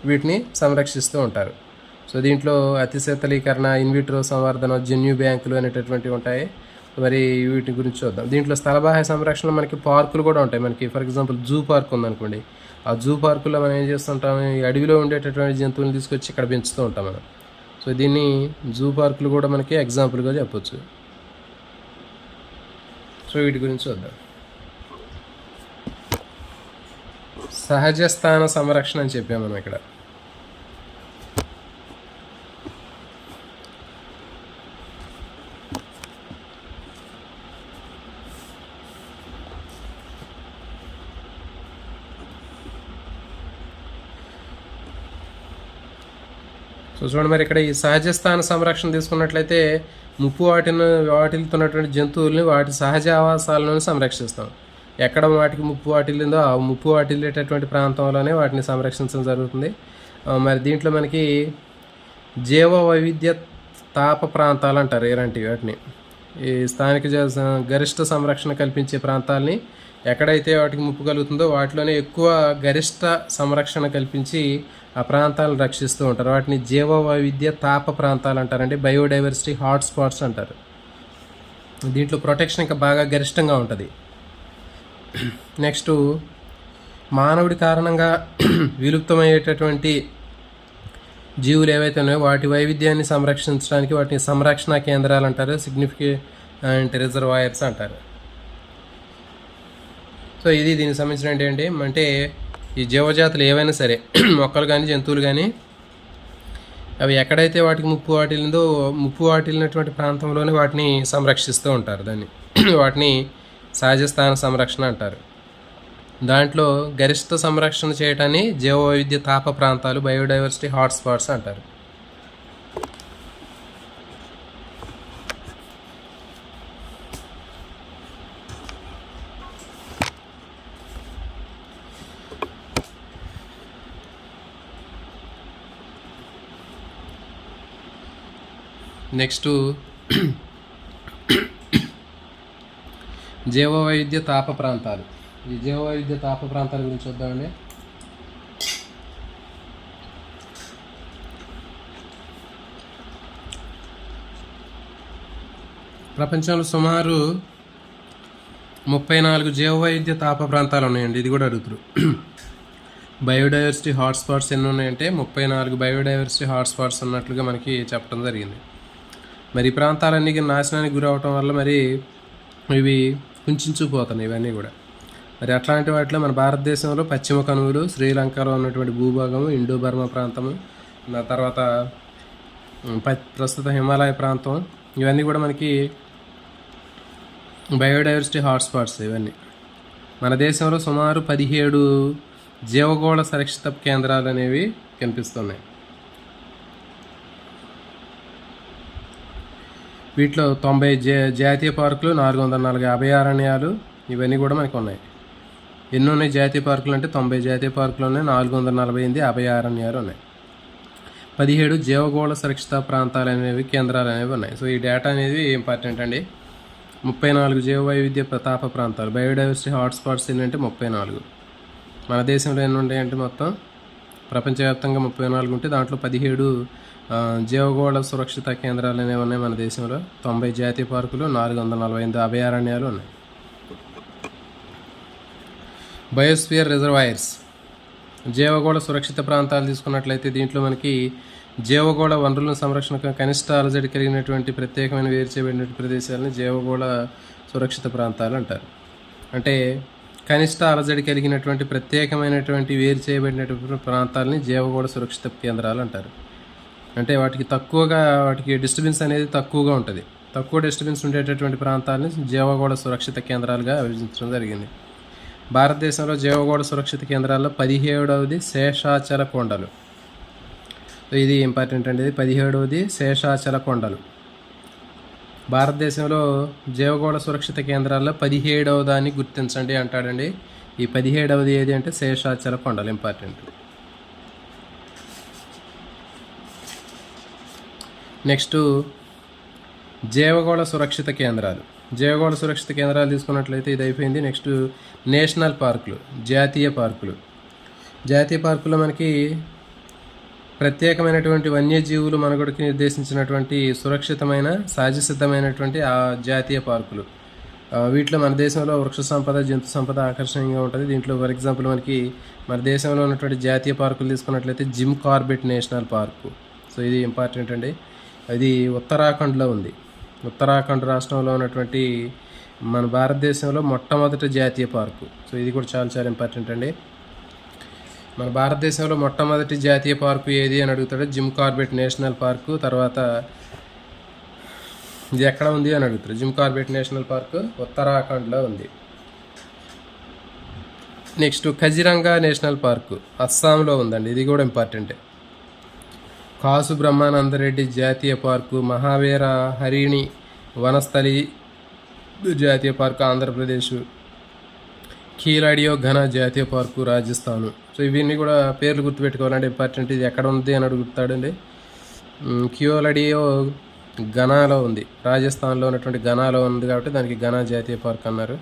వీటిని సంరక్షిస్తూ ఉంటారు. సో దీంట్లో అతి శీతలీకరణ, ఇన్విట్రో సంవర్ధన, జన్యు బ్యాంకులు అనేటటువంటివి ఉంటాయి. మరి వీటి గురించి చూద్దాం. దీంట్లో స్థలబాహ్య సంరక్షణ మనకి పార్కులు కూడా ఉంటాయి. మనకి ఫర్ ఎగ్జాంపుల్ జూ పార్క్ ఉందనుకోండి, ఆ జూ పార్కులో మనం ఏం చేస్తుంటాం, ఈ అడవిలో ఉండేటటువంటి జంతువులను తీసుకొచ్చి ఇక్కడ పెంచుతూ ఉంటాం మనం. సో దీన్ని జూ పార్కులు కూడా మనకి ఎగ్జాంపుల్గా చెప్పొచ్చు. సో వీటి గురించి చూద్దాం. సహజ స్థాన సంరక్షణ అని చెప్పాము మనం ఇక్కడ. సో చూడండి, మరి ఇక్కడ ఈ సహజ స్థాన సంరక్షణ తీసుకున్నట్లయితే ముప్పు వాటిల్తున్నటువంటి జంతువుల్ని వాటి సహజ ఆవాసాలను సంరక్షిస్తాం. ఎక్కడ వాటికి ముప్పు వాటిల్లిందో ఆ ముప్పు వాటిల్లేటటువంటి ప్రాంతంలోనే వాటిని సంరక్షించడం జరుగుతుంది. మరి దీంట్లో మనకి జీవ వైవిధ్య తాప ప్రాంతాలు అంటారు ఇలాంటివి వాటిని. ఈ స్థానిక గరిష్ట సంరక్షణ కల్పించే ప్రాంతాలని ఎక్కడైతే వాటికి ముప్పు కలుగుతుందో వాటిలోనే ఎక్కువ గరిష్ట సంరక్షణ కల్పించి ఆ ప్రాంతాలను రక్షిస్తూ ఉంటారు. వాటిని జీవ వైవిధ్య తాప ప్రాంతాలు అంటారండి. బయోడైవర్సిటీ హాట్స్పాట్స్ అంటారు. దీంట్లో ప్రొటెక్షన్ ఇంకా బాగా గరిష్టంగా ఉంటుంది. నెక్స్ట్, మానవుడి కారణంగా విలుప్తమయ్యేటటువంటి జీవులు ఏవైతే ఉన్నాయో వాటి వైవిధ్యాన్ని సంరక్షించడానికి వాటిని సంరక్షణ కేంద్రాలు అంటారు. సిగ్నిఫికెంట్ రిజర్వాయర్స్ అంటారు. సో ఇది దీనికి సంబంధించిన ఏంటి అంటే ఈ జీవజాతులు ఏవైనా సరే, మొక్కలు కానీ జంతువులు కానీ, అవి ఎక్కడైతే వాటికి ముప్పు వాటిల్లినటువంటి ప్రాంతంలోనే వాటిని సంరక్షిస్తూ ఉంటారు. వాటిని సహజ స్థాన సంరక్షణ అంటారు. దాంట్లో గరిష్ట సంరక్షణ చేయటాన్ని జీవ వైవిధ్య తాప ప్రాంతాలు, బయోడైవర్సిటీ హాట్స్పాట్స్ అంటారు. నెక్స్ట్, జీవ వైవిధ్య తాప ప్రాంతాలు. ఈ జీవ వైవిధ్య తాప ప్రాంతాల గురించి చూద్దామండి. ప్రపంచంలో సుమారు 34 జీవ వైవిధ్య తాప ప్రాంతాలు ఉన్నాయండి. ఇది కూడా అడుగుతారు. బయోడైవర్సిటీ హాట్స్పాట్స్ ఎన్ని ఉన్నాయంటే 34 బయోడైవర్సిటీ హాట్స్పాట్స్ ఉన్నట్లుగా మనకి చెప్పడం జరిగింది. మరి ఈ ప్రాంతాలన్నీ నాశనానికి గురవటం వల్ల మరి ఇవి కుంచుకుపోతున్నాయి ఇవన్నీ కూడా. మరి అట్లాంటి వాటిలో మన భారతదేశంలో పశ్చిమ కనుమలు, శ్రీలంకలో ఉన్నటువంటి భూభాగము, ఇండో బర్మా ప్రాంతము, తర్వాత ప్రస్తుత హిమాలయ ప్రాంతం, ఇవన్నీ కూడా మనకి బయోడైవర్సిటీ హాట్స్పాట్స్. ఇవన్నీ మన దేశంలో సుమారు 17 జీవగోళ సురక్షిత కేంద్రాలు అనేవి కనిపిస్తున్నాయి. వీటిలో 90 జాతీయ పార్కులు, 440 అభయారణ్యాలు, ఇవన్నీ కూడా మనకు ఉన్నాయి. ఎన్ని ఉన్నాయి జాతీయ పార్కులు అంటే 90 జాతీయ పార్కులు ఉన్నాయి, 448 అభయారణ్యాలు ఉన్నాయి, 17 జీవగోళ సురక్షిత ప్రాంతాలు అనేవి కేంద్రాలు అనేవి ఉన్నాయి. సో ఈ డేటా అనేది ఇంపార్టెంట్ అండి. 34 జీవ వైవిధ్య తాప ప్రాంతాలు, బయోడైవర్సిటీ హాట్స్పాట్స్ ఏంటంటే 34. మన దేశంలో ఎన్ని ఉంటాయంటే మొత్తం ప్రపంచవ్యాప్తంగా 34 ఉంటే దాంట్లో 17 జీవగోళ సురక్షిత కేంద్రాలు అనేవి ఉన్నాయి మన దేశంలో. 90 జాతీయ పార్కులు, 448 అభయారణ్యాలు ఉన్నాయి. బయోస్ఫియర్ రిజర్వాయర్స్, జీవగోళ సురక్షిత ప్రాంతాలు తీసుకున్నట్లయితే దీంట్లో మనకి జీవగోళ వనరుల సంరక్షణ కనిష్ట అలజడి కలిగినటువంటి ప్రత్యేకమైన వేరు చేయబడిన ప్రదేశాలను జీవగోళ సురక్షిత ప్రాంతాలు అంటారు. అంటే కనిష్ట అలజడి కలిగినటువంటి ప్రత్యేకమైనటువంటి వేరు చేయబడినటువంటి ప్రాంతాలని జీవగోళ సురక్షిత కేంద్రాలు అంటారు. అంటే వాటికి డిస్టర్బెన్స్ అనేది తక్కువగా ఉంటుంది. తక్కువ డిస్టర్బెన్స్ ఉండేటటువంటి ప్రాంతాలని జీవగోళ సురక్షిత కేంద్రాలుగా విభజించడం జరిగింది. భారతదేశంలో జీవగోళ సురక్షిత కేంద్రాల్లో 17వది శేషాచల కొండలు. ఇది ఇంపార్టెంట్ అండి. ఇది 17వది శేషాచల కొండలు. భారతదేశంలో జీవగోళ సురక్షిత కేంద్రాల్లో 17వ దాన్ని గుర్తించండి అంటాడండి. ఈ 17వది ఏది అంటే శేషాచల కొండలు. ఇంపార్టెంట్. నెక్స్ట్ జీవగోళ సురక్షిత కేంద్రాలు. జీవగోళ సురక్షిత కేంద్రాలు తీసుకున్నట్లయితే ఇది అయిపోయింది. నెక్స్ట్ నేషనల్ పార్కులు, జాతీయ పార్కులు. జాతీయ పార్కుల్లో మనకి ప్రత్యేకమైనటువంటి వన్యజీవులు మనుగడకి నిర్దేశించినటువంటి సురక్షితమైన సహజసిద్ధమైనటువంటి ఆ జాతీయ పార్కులు. వీటిలో మన దేశంలో వృక్ష సంపద, జంతు సంపద ఆకర్షణీయంగా ఉంటుంది. దీంట్లో ఫర్ ఎగ్జాంపుల్ మనకి మన దేశంలో ఉన్నటువంటి జాతీయ పార్కులు తీసుకున్నట్లయితే Jim Corbett national park. So ఇది ఇంపార్టెంట్ అండి. ఇది ఉత్తరాఖండ్లో ఉంది. ఉత్తరాఖండ్ రాష్ట్రంలో ఉన్నటువంటి మన భారతదేశంలో మొట్టమొదటి జాతీయ పార్కు. సో ఇది కూడా చాలా చాలా ఇంపార్టెంట్ అండి. మన భారతదేశంలో మొట్టమొదటి జాతీయ పార్కు ఏది అని అడుగుతాడు. Jim Corbett national park. తర్వాత ఇది ఎక్కడ ఉంది అని అడుగుతారు. జిమ్ కార్బెట్ నేషనల్ పార్కు ఉత్తరాఖండ్లో ఉంది. నెక్స్ట్ కజిరంగా నేషనల్ పార్కు అస్సాంలో ఉందండి. ఇది కూడా ఇంపార్టెంటే. కాసు బ్రహ్మానందరెడ్డి జాతీయ పార్కు, మహావీర హరిణి వనస్థలి జాతీయ పార్కు ఆంధ్రప్రదేశ్, కీలాడియో ఘన జాతీయ పార్కు రాజస్థాను. సో ఇవన్నీ కూడా పేర్లు గుర్తుపెట్టుకోవాలంటే ఇంపార్టెంట్. ఇది ఎక్కడ ఉంది అని అడుగుతాడండి. కియోలడియో ఘనాలో ఉంది, రాజస్థాన్లో ఉన్నటువంటి ఘనాలో ఉంది కాబట్టి దానికి ఘనా జాతీయ పార్క్ అన్నారు.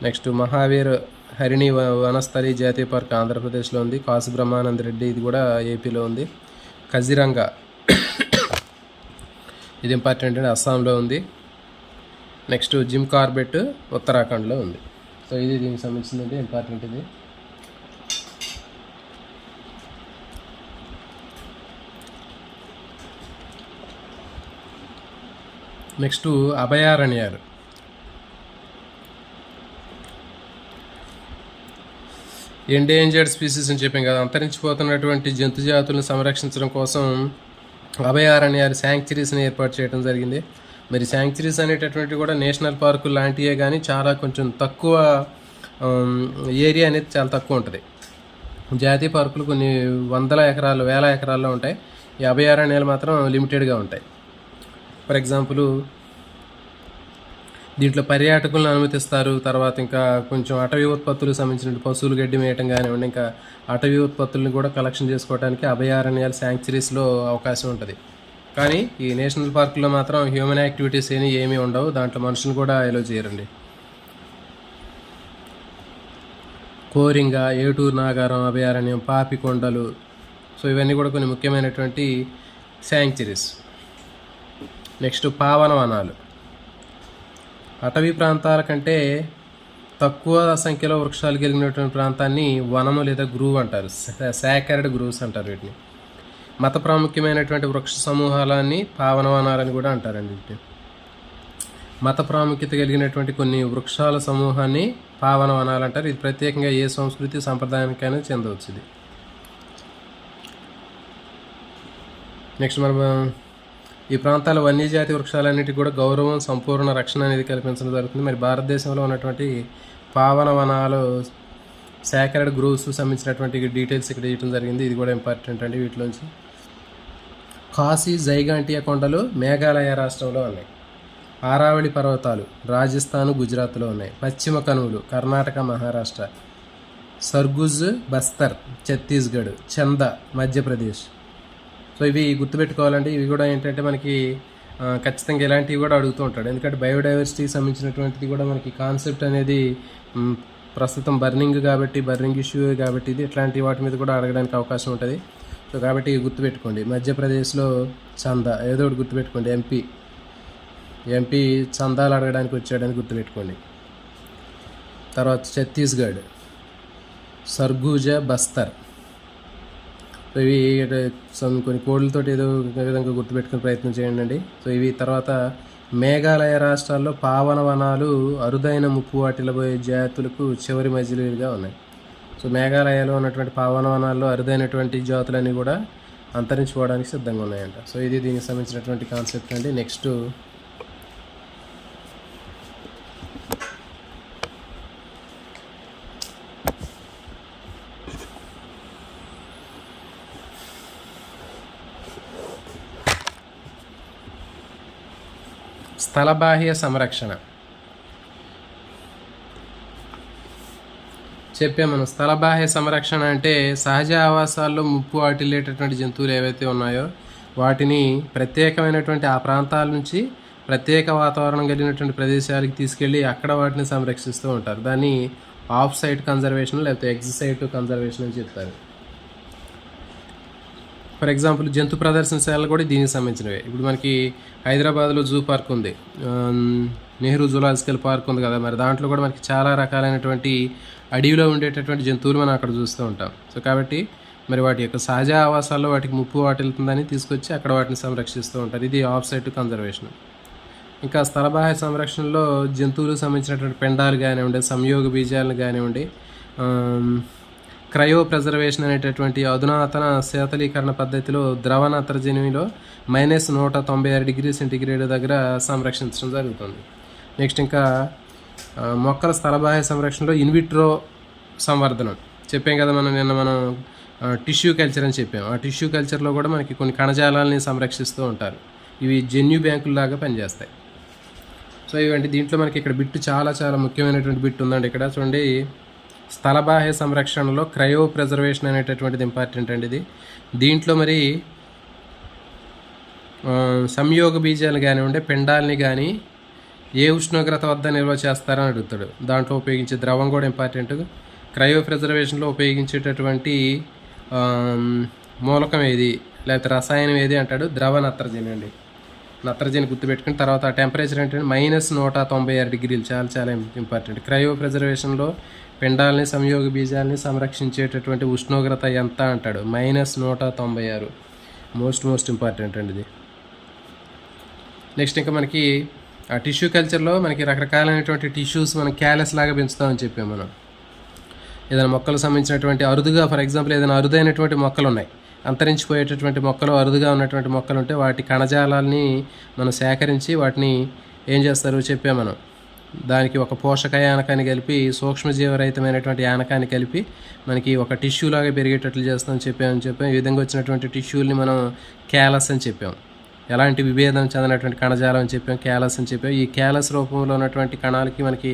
నెక్స్ట్ మహావీర్ హరిణి వనస్థలి జాతీయ పార్క్ ఆంధ్రప్రదేశ్లో ఉంది. కాసు బ్రహ్మానందరెడ్డి ఇది కూడా ఏపీలో ఉంది. కజిరంగా ఇది ఇంపార్టెంట్ అండి, అస్సాంలో ఉంది. నెక్స్ట్ జిమ్ కార్బెట్ ఉత్తరాఖండ్లో ఉంది. సో ఇది దీనికి సంబంధించిందండి, ఇంపార్టెంట్ ఇది. నెక్స్ట్ అభయారణ్యాలు. ఎండేంజర్డ్ స్పీసీస్ అని చెప్పాం కదా, అంతరించిపోతున్నటువంటి జంతు జాతులను సంరక్షించడం కోసం అభయారణ్యాలు, శాంక్చురీస్ని ఏర్పాటు చేయడం జరిగింది. మరి శాంక్చురీస్ అనేటటువంటి కూడా నేషనల్ పార్కు లాంటివే, కానీ చాలా కొంచెం తక్కువ ఏరియా అనేది చాలా తక్కువ ఉంటుంది. జాతీయ పార్కులు కొన్ని వందల ఎకరాలు, వేల ఎకరాల్లో ఉంటాయి. ఈ అభయారణ్యాలు మాత్రం లిమిటెడ్గా ఉంటాయి. ఫర్ ఎగ్జాంపుల్ దీంట్లో పర్యాటకులను అనుమతిస్తారు. తర్వాత ఇంకా కొంచెం అటవీ ఉత్పత్తులకు సంబంధించిన పశువులు గడ్డి మేయటం కానివ్వండి, ఇంకా అటవీ ఉత్పత్తులను కూడా కలెక్షన్ చేసుకోవడానికి అభయారణ్యాలు, శాంక్చురీస్లో అవకాశం ఉంటుంది. కానీ ఈ నేషనల్ పార్కులో మాత్రం హ్యూమన్ యాక్టివిటీస్ ఏమీ ఉండవు. దాంట్లో మనుషులు కూడా ఎలో చేయరండి. కోరింగ, ఏటూరు నాగారం అభయారణ్యం, పాపికొండలు. సో ఇవన్నీ కూడా కొన్ని ముఖ్యమైనటువంటి శాంక్చురీస్. నెక్స్ట్ పావనవనాలు. అటవీ ప్రాంతాల కంటే తక్కువ సంఖ్యలో వృక్షాలు కలిగినటువంటి ప్రాంతాన్ని వనము లేదా గ్రూవ్ అంటారు. సాక్రెడ్ గ్రూవ్స్ అంటారు వీటిని. మత ప్రాముఖ్యమైనటువంటి వృక్ష సమూహాలని పావనవనాలని కూడా అంటారండి. వీటిని మత ప్రాముఖ్యత కలిగినటువంటి కొన్ని వృక్షాల సమూహాన్ని పావనవనాలు అంటారు. ఇది ప్రత్యేకంగా ఏ సంస్కృతి సంప్రదాయానికైనా చెందవచ్చు. ఇది నెక్స్ట్ మనం ఈ ప్రాంతాల వన్యజాతి వృక్షాలన్నిటికీ కూడా గౌరవం, సంపూర్ణ రక్షణ అనేది కల్పించడం జరుగుతుంది. మరి భారతదేశంలో ఉన్నటువంటి పావనవనాలు, సాక్రెడ్ గ్రూవ్స్ సంబంధించినటువంటి డీటెయిల్స్ ఇక్కడ ఇవ్వడం జరిగింది. ఇది కూడా ఇంపార్టెంట్ అండి. వీటిలోంచి ఖాసీ జైగాంటియా కొండలు మేఘాలయ రాష్ట్రంలో ఉన్నాయి. ఆరావళి పర్వతాలు రాజస్థాన్, గుజరాత్లో ఉన్నాయి. పశ్చిమ కనుమలు కర్ణాటక, మహారాష్ట్ర. సర్గుజ్ బస్తర్ ఛత్తీస్గఢ్. చంద మధ్యప్రదేశ్. సో ఇవి గుర్తుపెట్టుకోవాలండి. ఇవి కూడా ఏంటంటే మనకి ఖచ్చితంగా ఇలాంటివి కూడా అడుగుతూ ఉంటాడు. ఎందుకంటే బయోడైవర్సిటీకి సంబంధించినటువంటిది కూడా మనకి కాన్సెప్ట్ అనేది ప్రస్తుతం బర్నింగ్ కాబట్టి, బర్నింగ్ ఇష్యూ కాబట్టి ఇది ఇట్లాంటి వాటి మీద కూడా అడగడానికి అవకాశం ఉంటుంది. సో కాబట్టి గుర్తుపెట్టుకోండి. మధ్యప్రదేశ్లో చంద, ఏదో ఒకటి గుర్తుపెట్టుకోండి. ఎంపీ చందాలు అడగడానికి వచ్చాడని గుర్తుపెట్టుకోండి. తర్వాత ఛత్తీస్గఢ్ సర్గుజ బస్తర్. ఇవి కొన్ని కోడ్లతోటి ఏదో విధంగా గుర్తుపెట్టుకునే ప్రయత్నం చేయండి అండి. సో ఇవి తర్వాత మేఘాలయ రాష్ట్రాల్లో పావనవనాలు అరుదైన ముప్పు వాటిల్లబోయే జాతులకు చివరి మజిలీలుగా ఉన్నాయి. సో మేఘాలయలో ఉన్నటువంటి పావనవనాల్లో అరుదైనటువంటి జాతులన్నీ కూడా అంతరించిపోవడానికి సిద్ధంగా ఉన్నాయంట. సో ఇది దీనికి సంబంధించినటువంటి కాన్సెప్ట్ అండి. నెక్స్ట్ స్థలబాహ్య సంరక్షణ చెప్పాము మనం. స్థలబాహ్య సంరక్షణ అంటే సహజ ఆవాసాల్లో ముప్పు వాటిల్లేటటువంటి జంతువులు ఏవైతే ఉన్నాయో వాటిని ప్రత్యేకమైనటువంటి ఆ ప్రాంతాల నుంచి ప్రత్యేక వాతావరణం కలిగినటువంటి ప్రదేశాలకు తీసుకెళ్ళి అక్కడ వాటిని సంరక్షిస్తూ ఉంటారు. దాన్ని ఆఫ్ సైట్ కన్జర్వేషన్ లేకపోతే ఎగ్జ్ సైట్ కన్జర్వేషన్ అని చెప్తారు. ఫర్ ఎగ్జాంపుల్ జంతు ప్రదర్శనశాలలు కూడా దీనికి సంబంధించినవే. ఇప్పుడు మనకి హైదరాబాద్లో జూ పార్క్ ఉంది, నెహ్రూ జూలాజికల్ పార్క్ ఉంది కదా, మరి దాంట్లో కూడా మనకి చాలా రకాలైనటువంటి అడవిలో ఉండేటటువంటి జంతువులు మనం అక్కడ చూస్తూ ఉంటాం. సో కాబట్టి మరి వాటి యొక్క సహజ ఆవాసాల్లో వాటికి ముప్పు వాటిల్తుందని తీసుకొచ్చి అక్కడ వాటిని సంరక్షిస్తూ ఉంటారు. ఇది ఆఫ్ సైట్ కన్జర్వేషన్. ఇంకా స్థలబాహ్య సంరక్షణలో జంతువులకు సంబంధించినటువంటి పెండాలు కానివ్వండి, సంయోగ బీజాలను కానివ్వండి, క్రయో ప్రిజర్వేషన్ అనేటటువంటి అధునాతన శీతలీకరణ పద్ధతిలో ద్రవ నత్రజనిలో -196 దగ్గర సంరక్షించడం జరుగుతుంది. నెక్స్ట్ ఇంకా మొక్కల స్థలబాహ్య సంరక్షణలో ఇన్విట్రో సంవర్ధనం చెప్పాం కదా మనం టిష్యూ కల్చర్ అని చెప్పాం. ఆ టిష్యూ కల్చర్లో కూడా మనకి కొన్ని కణజాలాలని సంరక్షిస్తూ ఉంటారు. ఇవి జన్యు బ్యాంకుల్లాగా పనిచేస్తాయి. సో ఇవంటి దీంట్లో మనకి ఇక్కడ బిట్టు చాలా చాలా ముఖ్యమైనటువంటి బిట్టు ఉందండి. ఇక్కడ చూడండి, స్థలబాహ్య సంరక్షణలో క్రయో ప్రిజర్వేషన్ అనేటటువంటిది ఇంపార్టెంట్ అండి. దీంట్లో మరి సంయోగ బీజాలు కానివ్వండి, పిండాలని కానీ ఏ ఉష్ణోగ్రత వద్ద నిల్వ చేస్తారని అడుగుతాడు. దాంట్లో ఉపయోగించే ద్రవం కూడా ఇంపార్టెంట్. క్రయో ప్రిజర్వేషన్లో ఉపయోగించేటటువంటి మూలకం ఏది లేకపోతే రసాయనం ఏది అంటాడు, ద్రవ నత్రజని అండి. నత్రజని గుర్తుపెట్టుకుని తర్వాత ఆ టెంపరేచర్ ఏంటంటే -196 చాలా చాలా ఇంపార్టెంట్. క్రయో ప్రిజర్వేషన్లో పిండాలని సంయోగ బీజాలని సంరక్షించేటటువంటి ఉష్ణోగ్రత ఎంత అంటాడు, -196. మోస్ట్ ఇంపార్టెంట్ అండి ఇది. నెక్స్ట్ ఇంకా మనకి ఆ టిష్యూ కల్చర్లో మనకి రకరకాలైనటువంటి టిష్యూస్ మనం క్యాలస్ లాగా పెంచుతామని చెప్పాం మనం. ఏదైనా మొక్కలకు సంబంధించినటువంటి అరుదుగా, ఫర్ ఎగ్జాంపుల్ ఏదైనా అరుదైనటువంటి మొక్కలు ఉన్నాయి, అంతరించిపోయేటటువంటి మొక్కలు, అరుదుగా ఉన్నటువంటి మొక్కలు ఉంటే వాటి కణజాలాన్ని మనం సేకరించి వాటిని ఏం చేస్తారు చెప్పాం మనం. దానికి ఒక పోషక యానకాన్ని కలిపి, సూక్ష్మజీవరహితమైనటువంటి యానకాన్ని కలిపి మనకి ఒక టిష్యూ లాగా పెరిగేటట్లు చేస్తామని చెప్పాం. ఈ విధంగా వచ్చినటువంటి టిష్యూల్ని మనం క్యాలస్ అని చెప్పాం. ఎలాంటి విభేదం చెందినటువంటి కణజాలం అని చెప్పాం, క్యాలస్ అని చెప్పాం. ఈ క్యాలస్ రూపంలో ఉన్నటువంటి కణాలకి మనకి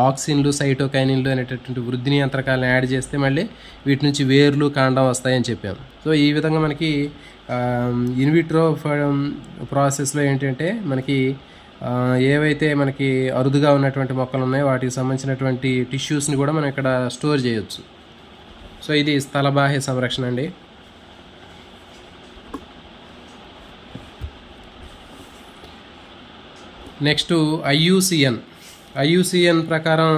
ఆక్సిన్లు, సైటోకైనిన్లు అనేటటువంటి వృద్ధి నియంత్రకాలను యాడ్ చేస్తే మళ్ళీ వీటి నుంచి వేర్లు, కాండం వస్తాయని చెప్పాం. సో ఈ విధంగా మనకి ఇన్విట్రో ప్రాసెస్లో ఏంటంటే మనకి ఏవైతే మనకి అరుదుగా ఉన్నటువంటి మొక్కలు ఉన్నాయో వాటికి సంబంధించినటువంటి టిష్యూస్ని కూడా మనం ఇక్కడ స్టోర్ చేయొచ్చు. సో ఇది స్థలబాహ్య సంరక్షణ అండి. నెక్స్ట్ ఐయుసిఎన్ ప్రకారం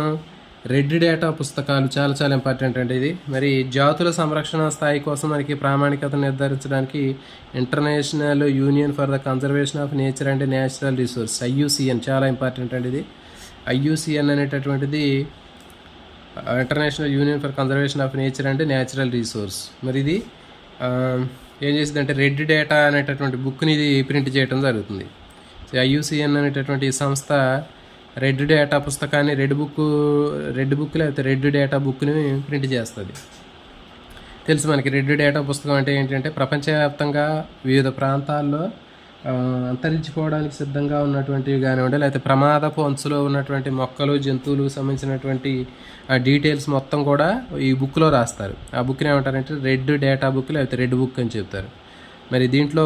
రెడ్ డేటా పుస్తకాలు చాలా చాలా ఇంపార్టెంట్ అండి ఇది. మరి జాతుల సంరక్షణ స్థాయి కోసం మనకి ప్రామాణికతను నిర్ధారించడానికి international union for the conservation of nature and natural resource IUCN చాలా ఇంపార్టెంట్ అండి ఇది. ఐయుసిఎన్ అనేటటువంటిది international union for conservation of nature and natural resource. మరి ఇది ఏం చేసిందంటే రెడ్ డేటా అనేటటువంటి బుక్ని ఇది ప్రింట్ చేయడం జరుగుతుంది. ఐయుసిఎన్ అనేటటువంటి సంస్థ రెడ్ డేటా పుస్తకాన్ని రెడ్ బుక్ లేకపోతే రెడ్ డేటా బుక్ని ప్రింట్ చేస్తుంది. తెలుసు మనకి రెడ్ డేటా పుస్తకం అంటే ఏంటంటే ప్రపంచవ్యాప్తంగా వివిధ ప్రాంతాల్లో అంతరించిపోవడానికి సిద్ధంగా ఉన్నటువంటివి కానివ్వండి, లేకపోతే ప్రమాదపు అంచులో ఉన్నటువంటి మొక్కలు, జంతువులకు సంబంధించినటువంటి డీటెయిల్స్ మొత్తం కూడా ఈ బుక్లో రాస్తారు. ఆ బుక్ని ఏమంటారంటే రెడ్ డేటా బుక్ లేకపోతే రెడ్ బుక్ అని చెప్తారు. మరి దీంట్లో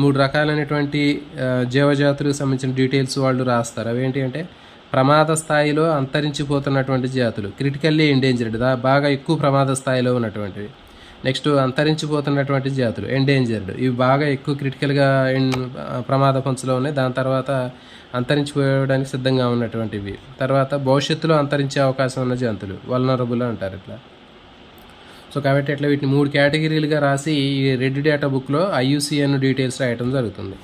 3 రకాలైనటువంటి జీవజాతులకు సంబంధించిన డీటెయిల్స్ వాళ్ళు రాస్తారు. అవేంటి అంటే ప్రమాద స్థాయిలో అంతరించిపోతున్నటువంటి జాతులు, క్రిటికల్లీ ఎండేంజర్డ్, బాగా ఎక్కువ ప్రమాద స్థాయిలో ఉన్నటువంటివి. నెక్స్ట్ అంతరించిపోతున్నటువంటి జాతులు ఎండేంజర్డ్, ఇవి బాగా ఎక్కువ క్రిటికల్గా ప్రమాద పంచులో ఉన్నాయి. దాని తర్వాత అంతరించిపోయడానికి సిద్ధంగా ఉన్నటువంటివి. తర్వాత భవిష్యత్తులో అంతరించే అవకాశం ఉన్న జాతులు వల్నరబుల్ అంటారు ఇట్లా. సో కాబట్టి ఇట్లా వీటిని 3 కేటగిరీలుగా రాసి ఈ రెడ్ డేటా బుక్లో ఐయుసిఎన్ డీటెయిల్స్ రాయటం జరుగుతుంది.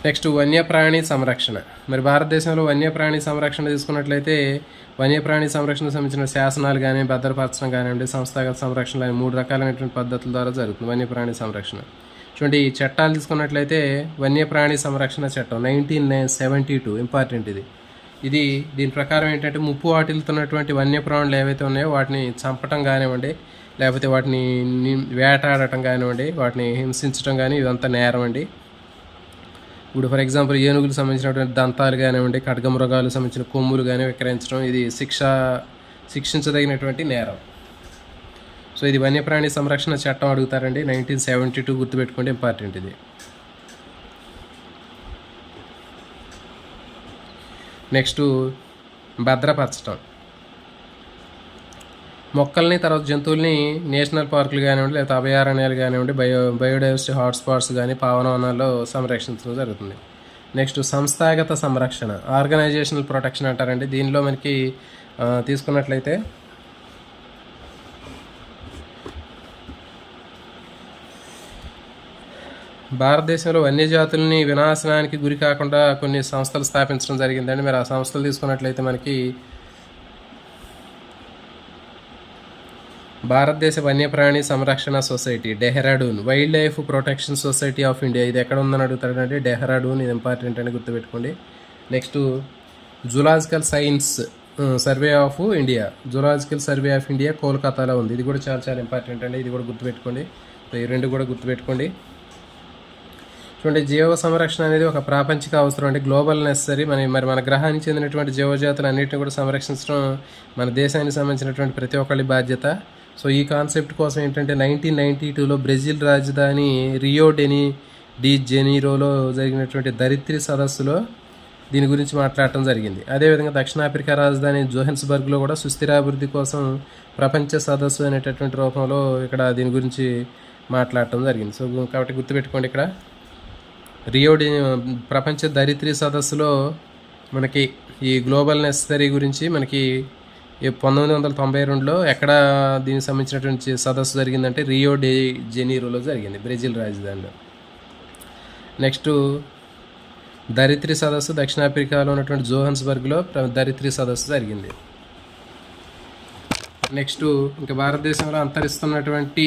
నెక్స్ట్ వన్యప్రాణి సంరక్షణ. మరి భారతదేశంలో వన్యప్రాణి సంరక్షణ తీసుకున్నట్లయితే వన్యప్రాణి సంరక్షణకు సంబంధించిన శాసనాలు కానీ, భద్రపరచడం కానివ్వండి, సంస్థాగత సంరక్షణ అని 3 రకాలైనటువంటి పద్ధతుల ద్వారా జరుగుతుంది వన్యప్రాణి సంరక్షణ. చూడండి, ఈ చట్టాలు తీసుకున్నట్లయితే వన్యప్రాణి సంరక్షణ చట్టం 1972 ఇంపార్టెంట్ ఇది. దీని ప్రకారం ఏంటంటే ముప్పు వాటిల్తున్నటువంటి వన్యప్రాణులు ఏవైతే ఉన్నాయో వాటిని చంపటం కానివ్వండి, లేకపోతే వాటిని వేటాడటం కానివ్వండి, వాటిని హింసించడం కానీ ఇదంతా నేరం అండి. ఇప్పుడు ఫర్ ఎగ్జాంపుల్ ఏనుగులకు సంబంధించినటువంటి దంతాలు కానివ్వండి, ఖడ్గమృగాలకు సంబంధించిన కొమ్ములు కానీ విక్రయించడం ఇది శిక్షించదగినటువంటి నేరం. సో ఇది వన్యప్రాణి సంరక్షణ చట్టం అడుగుతారండి, 1972 గుర్తుపెట్టుకోండి, ఇంపార్టెంట్ ఇది. నెక్స్ట్ భద్రపరచడం. మొక్కల్ని తర్వాత జంతువుల్ని నేషనల్ పార్కులు కానివ్వండి లేదా అభయారణ్యాలు కానివ్వండి, బయోడైవర్సిటీ హాట్స్పాట్స్ కానీ పావనవనాల్లో సంరక్షించడం జరుగుతుంది. నెక్స్ట్ సంస్థాగత సంరక్షణ, ఆర్గనైజేషనల్ ప్రొటెక్షన్ అంటారండి. దీనిలో మనకి తీసుకున్నట్లయితే భారతదేశంలో వన్యజాతుల్ని వినాశనానికి గురి కాకుండా కొన్ని సంస్థలు స్థాపించడం జరిగిందండి. మరి ఆ సంస్థలు తీసుకున్నట్లయితే మనకి భారతదేశ వన్యప్రాణి సంరక్షణ society Dehradun, wild life protection society of India, ఇది ఎక్కడ ఉందని అడుగుతాడంటే డెహ్రాడూన్, ఇది ఇంపార్టెంట్ అని గుర్తుపెట్టుకోండి. Next zoological science survey of India, zoological survey of India కోల్కతాలో ఉంది, ఇది కూడా చాలా చాలా ఇంపార్టెంట్ అండి, ఇది కూడా గుర్తుపెట్టుకోండి. ఈ రెండు కూడా గుర్తుపెట్టుకోండి. చూడండి, జీవ సంరక్షణ అనేది ఒక ప్రాపంచిక అవసరం అంటే గ్లోబల్ నెసరీ. మరి మన గ్రహానికి చెందినటువంటి జీవజాతులు అన్నింటినీ కూడా సంరక్షించడం మన దేశానికి సంబంధించినటువంటి ప్రతి ఒక్కరి బాధ్యత. సో ఈ కాన్సెప్ట్ కోసం ఏంటంటే 1992లో బ్రెజిల్ రాజధాని రియో డి జెనీరోలో జరిగినటువంటి ధరిత్రి సదస్సులో దీని గురించి మాట్లాడటం జరిగింది. అదేవిధంగా దక్షిణాఫ్రికా రాజధాని జోహెన్స్బర్గ్లో కూడా సుస్థిరాభివృద్ధి కోసం ప్రపంచ సదస్సు అనేటటువంటి రూపంలో ఇక్కడ దీని గురించి మాట్లాడటం జరిగింది. సో కాబట్టి గుర్తుపెట్టుకోండి, ఇక్కడ ప్రపంచ ధరిత్రి సదస్సులో మనకి ఈ గ్లోబల్ నెసరీ గురించి మనకి 1992లో ఎక్కడ దీనికి సంబంధించినటువంటి సదస్సు జరిగిందంటే రియో డి జెనీరోలో జరిగింది, బ్రెజిల్ రాజధానిలో. నెక్స్ట్ ధరిత్రి సదస్సు దక్షిణాఫ్రికాలో ఉన్నటువంటి జోహన్స్బర్గ్లో ధరిత్రి సదస్సు జరిగింది. నెక్స్ట్ ఇంకా భారతదేశంలో అంతరిస్తున్నటువంటి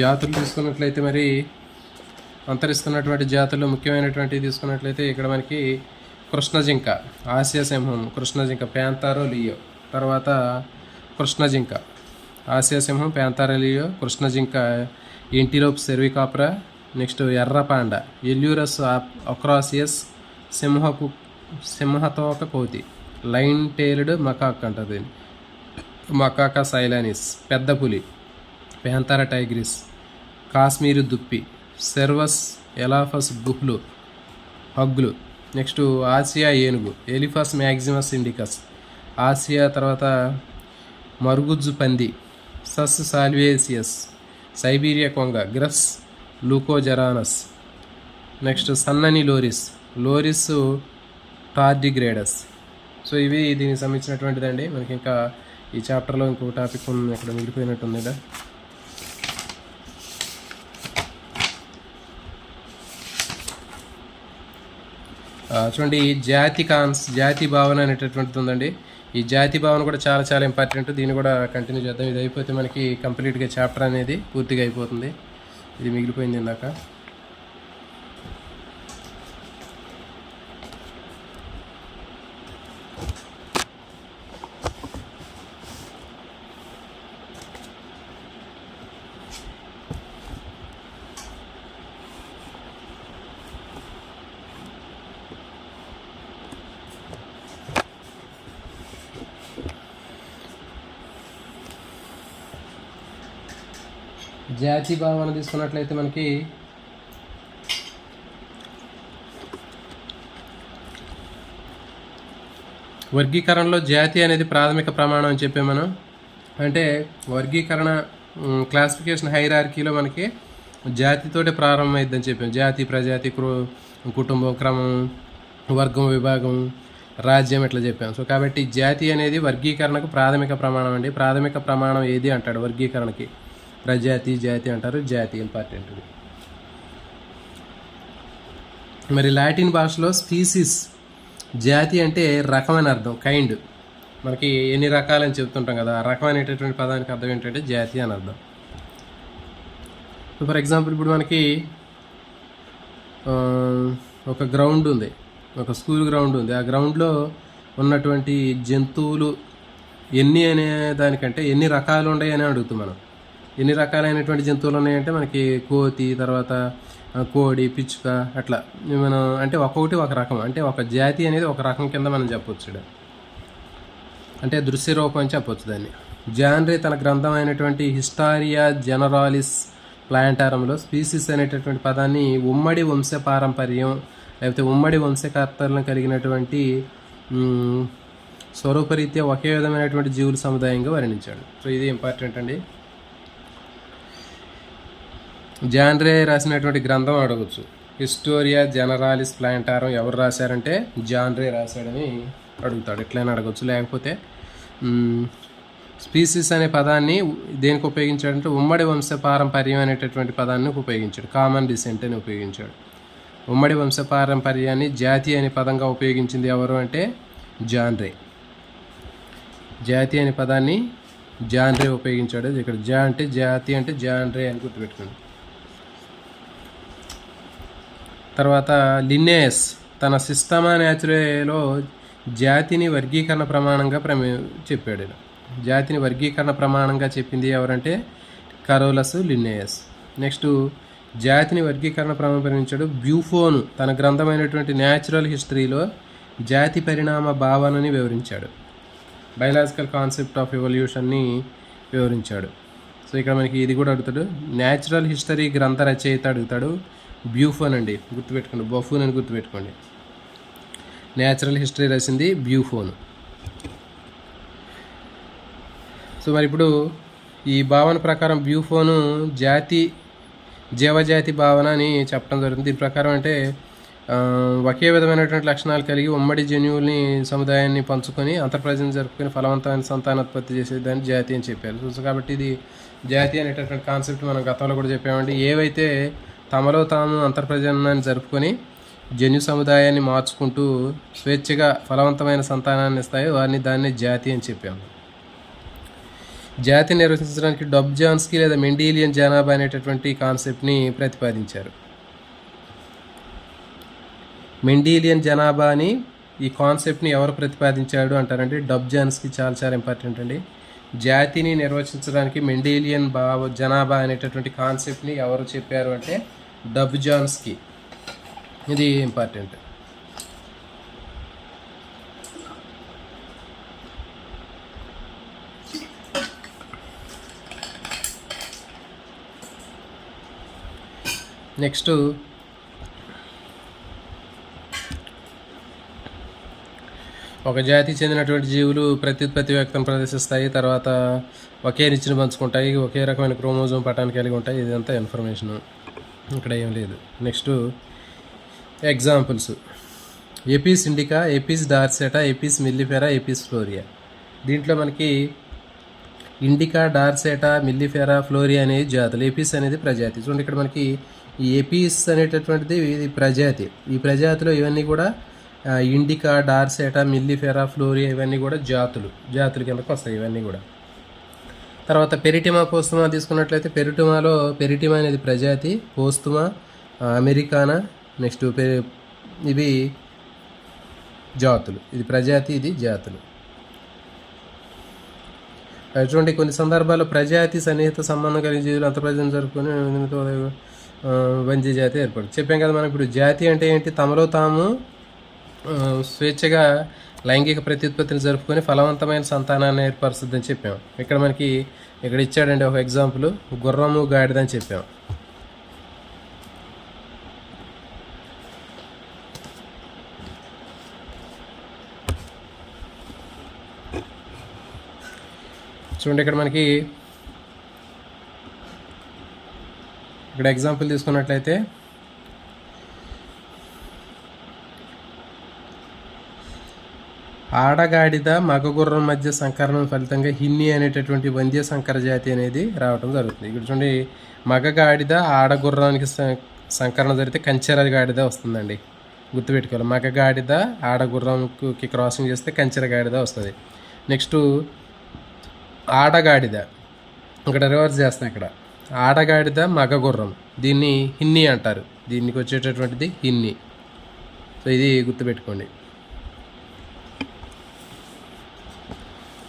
జాతులు తీసుకున్నట్లయితే మరి అంతరిస్తున్నటువంటి జాతుల్లో ముఖ్యమైనటువంటివి తీసుకున్నట్లయితే ఇక్కడ మనకి కృష్ణజింక, ఆసియా సింహం కృష్ణజింక, ప్యాంతారో లియో. తర్వాత కృష్ణజింక, ఆసియా సింహం, ప్యాంతారో లియో, కృష్ణజింక, ఎంటిలోప్ సెర్వికాప్రా. నెక్స్ట్ ఎర్రపాండ, ఎల్యూరస్ అక్రాసియస్, సింహతోక కోతి, లైన్ టైల్డ్ మకాక్ అంటారు దీన్ని, మకాకా సైలానిస్. పెద్ద పులి, ప్యాంతారా టైగ్రిస్. కాశ్మీరు దుప్పి, సెర్వస్ ఎలాఫస్ హగ్గులు. నెక్స్ట్ ఆసియా ఏనుగు, ఎలిఫస్ మ్యాక్సిమస్ ఇండికస్, ఆసియా. తర్వాత మరుగుజ్జు పంది, సస్ సాల్వేసియస్. సైబీరియా కొంగ, గ్రస్ లూకోజెరానస్. నెక్స్ట్ సన్నని లోరిస్ టార్డిగ్రేడస్. సో ఇవి దీనికి సంబంధించినటువంటిదండి. మనకి ఇంకా ఈ చాప్టర్లో ఇంకో టాపిక్ ఉంది, అక్కడ మిగిలిపోయినట్టుంది కదా. చూడండి, జాతి భావన అనేటటువంటిది ఉందండి. ఈ జాతి భావన కూడా చాలా చాలా ఇంపార్టెంట్, దీన్ని కూడా కంటిన్యూ చేద్దాం. ఇది అయిపోతే మనకి కంప్లీట్గా చాప్టర్ అనేది పూర్తిగా అయిపోతుంది. ఇది మిగిలిపోయింది ఇందాక. జాతి భావన తీసుకున్నట్లయితే మనకి వర్గీకరణలో జాతి అనేది ప్రాథమిక ప్రమాణం అని చెప్పాం మనం. అంటే వర్గీకరణ క్లాసిఫికేషన్ హైరార్కీలో మనకి జాతితోటే ప్రారంభమైద్దని చెప్పాం. జాతి, ప్రజాతి, కుటుంబం, క్రమం, వర్గం, విభాగం, రాజ్యం ఇట్లా చెప్పాం. సో కాబట్టి జాతి అనేది వర్గీకరణకు ప్రాథమిక ప్రమాణం అండి. ప్రాథమిక ప్రమాణం ఏది అంటాడు వర్గీకరణకి? ప్రజాతి, జాతి అంటారు. జాతి ఇంపార్టెంట్. మరి లాటిన్ భాషలో స్పీసీస్, జాతి అంటే రకం అని అర్థం, కైండ్. మనకి ఎన్ని రకాలని చెప్తుంటాం కదా, ఆ రకం అనేటటువంటి పదానికి అర్థం ఏంటంటే జాతి అని అర్థం. ఫర్ ఎగ్జాంపుల్ ఇప్పుడు మనకి ఒక గ్రౌండ్ ఉంది, ఒక స్కూల్ గ్రౌండ్ ఉంది. ఆ గ్రౌండ్లో ఉన్నటువంటి జంతువులు ఎన్ని అనే దానికంటే ఎన్ని రకాలు ఉన్నాయి అని అడుగుతాం మనం. ఎన్ని రకాలైనటువంటి జంతువులు ఉన్నాయంటే మనకి కోతి, తర్వాత కోడి, పిచ్చుక, అట్లా మనం అంటే ఒక్కొక్కటి ఒక రకం, అంటే ఒక జాతి అనేది ఒక రకం కింద మనం చెప్పొచ్చు, అంటే దృశ్య రూపం అని చెప్పొచ్చు దాన్ని. జాన్రే తన గ్రంథం అయినటువంటి హిస్టారియా జనరాలిస్ ప్లాంటారంలో స్పీసీస్ అనేటటువంటి పదాన్ని ఉమ్మడి వంశ పారంపర్యం లేకపోతే ఉమ్మడి వంశకర్తలను కలిగినటువంటి స్వరూపరీత్యా ఒకే విధమైనటువంటి జీవుల సముదాయంగా వర్ణించాడు. సో ఇది ఇంపార్టెంట్ అండి. జాన్రే రాసినటువంటి గ్రంథం అడగచ్చు. హిస్టోరియా జనరాలిస్ ప్లాంటారం ఎవరు రాశారంటే జాన్రే రాశాడని అడుగుతాడు, ఎట్లయినా అడగచ్చు. లేకపోతే స్పీసీస్ అనే పదాన్ని దేనికి ఉపయోగించాడంటే ఉమ్మడి వంశ పారంపర్యం అనేటటువంటి పదాన్ని ఉపయోగించాడు, కామన్ డిసెంట్ అని ఉపయోగించాడు. ఉమ్మడి వంశ పారంపర్యాన్ని జాతి అనే పదంగా ఉపయోగించింది ఎవరు అంటే జాన్రే. జాతి అనే పదాన్ని జాన్రే ఉపయోగించాడు. ఇక్కడ జా అంటే జాతి అంటే జాన్రే అని గుర్తుపెట్టుకోండి. తర్వాత లిన్నేయస్ తన సిస్టమా న్యాచురేలో జాతిని వర్గీకరణ ప్రమాణంగా చెప్పాడు. జాతిని వర్గీకరణ ప్రమాణంగా చెప్పింది ఎవరంటే కరోలస్ లిన్నేయస్. నెక్స్ట్ జాతిని వర్గీకరణ ప్రమాణించాడు బ్యూఫోన్ తన గ్రంథమైనటువంటి న్యాచురల్ హిస్టరీలో జాతి పరిణామ భావనని వివరించాడు, బయలాజికల్ కాన్సెప్ట్ ఆఫ్ ఎవల్యూషన్ని వివరించాడు. సో ఇక్కడ మనకి ఇది కూడా అడుగుతాడు, న్యాచురల్ హిస్టరీ గ్రంథ రచయిత అడుగుతాడు బ్యూఫోన్ అండి, గుర్తుపెట్టుకోండి, బఫూన్ అని గుర్తుపెట్టుకోండి. న్యాచురల్ హిస్టరీ రాసింది బ్యూఫోన్. సో మరి ఇప్పుడు ఈ భావన ప్రకారం బ్యూఫోను జీవజాతి భావన అని చెప్పడం జరుగుతుంది. దీని ప్రకారం అంటే ఒకే విధమైనటువంటి లక్షణాలు కలిగి ఉమ్మడి జన్యువుల్ని సముదాయాన్ని పంచుకొని అంతర్ప్రజలను జరుపుకొని ఫలవంతమైన సంతానోత్పత్తి చేసేదాన్ని జాతి అని చెప్పారు. సో కాబట్టి ఇది జాతి అనేటటువంటి కాన్సెప్ట్ మనం గతంలో కూడా చెప్పామండి. ఏవైతే తమలో తాము అంతర్ప్రజనాన్ని జరుపుకొని జన్యు సముదాయాన్ని మార్చుకుంటూ స్వేచ్ఛగా ఫలవంతమైన సంతానాన్ని ఇస్తాయో దాన్ని జాతి అని చెప్పాము. జాతిని నిర్వచించడానికి డబ్జాన్స్కీ లేదా మెండీలియన్ జనాభా అనేటటువంటి కాన్సెప్ట్ని ప్రతిపాదించారు. మెండీలియన్ జనాభా అని ఈ కాన్సెప్ట్ని ఎవరు ప్రతిపాదించాడు అంటారంటే డబ్జాన్స్కీ. చాలా చాలా ఇంపార్టెంట్ అండి. జాతిని నిర్వచించడానికి మెండీలియన్ జనాభా అనేటటువంటి కాన్సెప్ట్ని ఎవరు చెప్పారు అంటే డబ్జాన్స్కీ. ఇది ఇంపార్టెంట్. నెక్స్ట్ ఒక జాతికి చెందినటువంటి జీవులు ప్రత్యుత్పత్తి వ్యక్తం ప్రదర్శిస్తాయి, తర్వాత ఒకే నిచ్చెన పంచుకుంటాయి, ఒకే రకమైన క్రోమోజోమ్ పటాన్ని కలిగి ఉంటాయి. ఇదంతా ఇన్ఫర్మేషను, ఇక్కడ ఏం లేదు. Next examples: Apis indica, Apis dorsata, Apis mellifera, Apis florea. దీంట్లో మనకి ఇండికా, డార్సెటా, మిల్లిఫెరా, ఫ్లోరియా అనేవి జాతులు, ఎపిస్ అనేది ప్రజాతి. చూడండి ఇక్కడ మనకి ఈ ఎపిస్ అనేటటువంటిది ఇది ప్రజాతి. ఈ ప్రజాతిలో ఇవన్నీ కూడా ఇండికా, డార్సెటా, మిల్లిఫెరా, ఫ్లోరియా ఇవన్నీ కూడా జాతుల కిందకు వస్తాయి ఇవన్నీ కూడా. తర్వాత పెరిటిమా, పోస్తుమా తీసుకున్నట్లయితే పెరిటిమా అనేది ప్రజాతి, పోస్తుమా, అమెరికానా, నెక్స్ట్ ఇవి జాతులు. ఇది ప్రజాతి, ఇది జాతులు. చూడండి కొన్ని సందర్భాల్లో ప్రజాతి సన్నిహిత సంబంధం కలిగిన జీవులు అంతర్ప్రజలను జరుపుకొని వంజీ జాతి ఏర్పడు. చెప్పాం కదా మనం. ఇప్పుడు జాతి అంటే ఏంటి? తమలో తాము స్వేచ్ఛగా లైంగిక ప్రత్యుత్పత్తిని జరుపుకొని ఫలవంతమైన సంతానాన్ని ఏర్పరుస్తుందని చెప్పాము. ఇక్కడ ఇచ్చాడండి ఒక ఎగ్జాంపుల్, గుర్రము గాడిద అని చెప్పాము. చూడండి ఇక్కడ ఎగ్జాంపుల్ తీసుకున్నట్లయితే ఆడగాడిద మగగుర్రం మధ్య సంకరణం ఫలితంగా హిన్ని అనేటటువంటి వంద్య సంకర జాతి అనేది రావడం జరుగుతుంది. ఇక్కడ చూడండి, మగగాడిద ఆడగుర్రానికి సంకరణ జరిగితే కంచెర గాడిద వస్తుందండి, గుర్తుపెట్టుకోవాలి. మగగాడిద ఆడగుర్రంకి క్రాసింగ్ చేస్తే కంచెర గాడిద వస్తుంది. నెక్స్ట్ ఆడగాడిద, ఇక్కడ రివర్స్ చేస్తాం. ఇక్కడ ఆడగాడిద మగగుర్రం, దీన్ని హిన్ని అంటారు. దీనికి వచ్చేటటువంటిది హిన్ని. సో ఇది గుర్తుపెట్టుకోండి.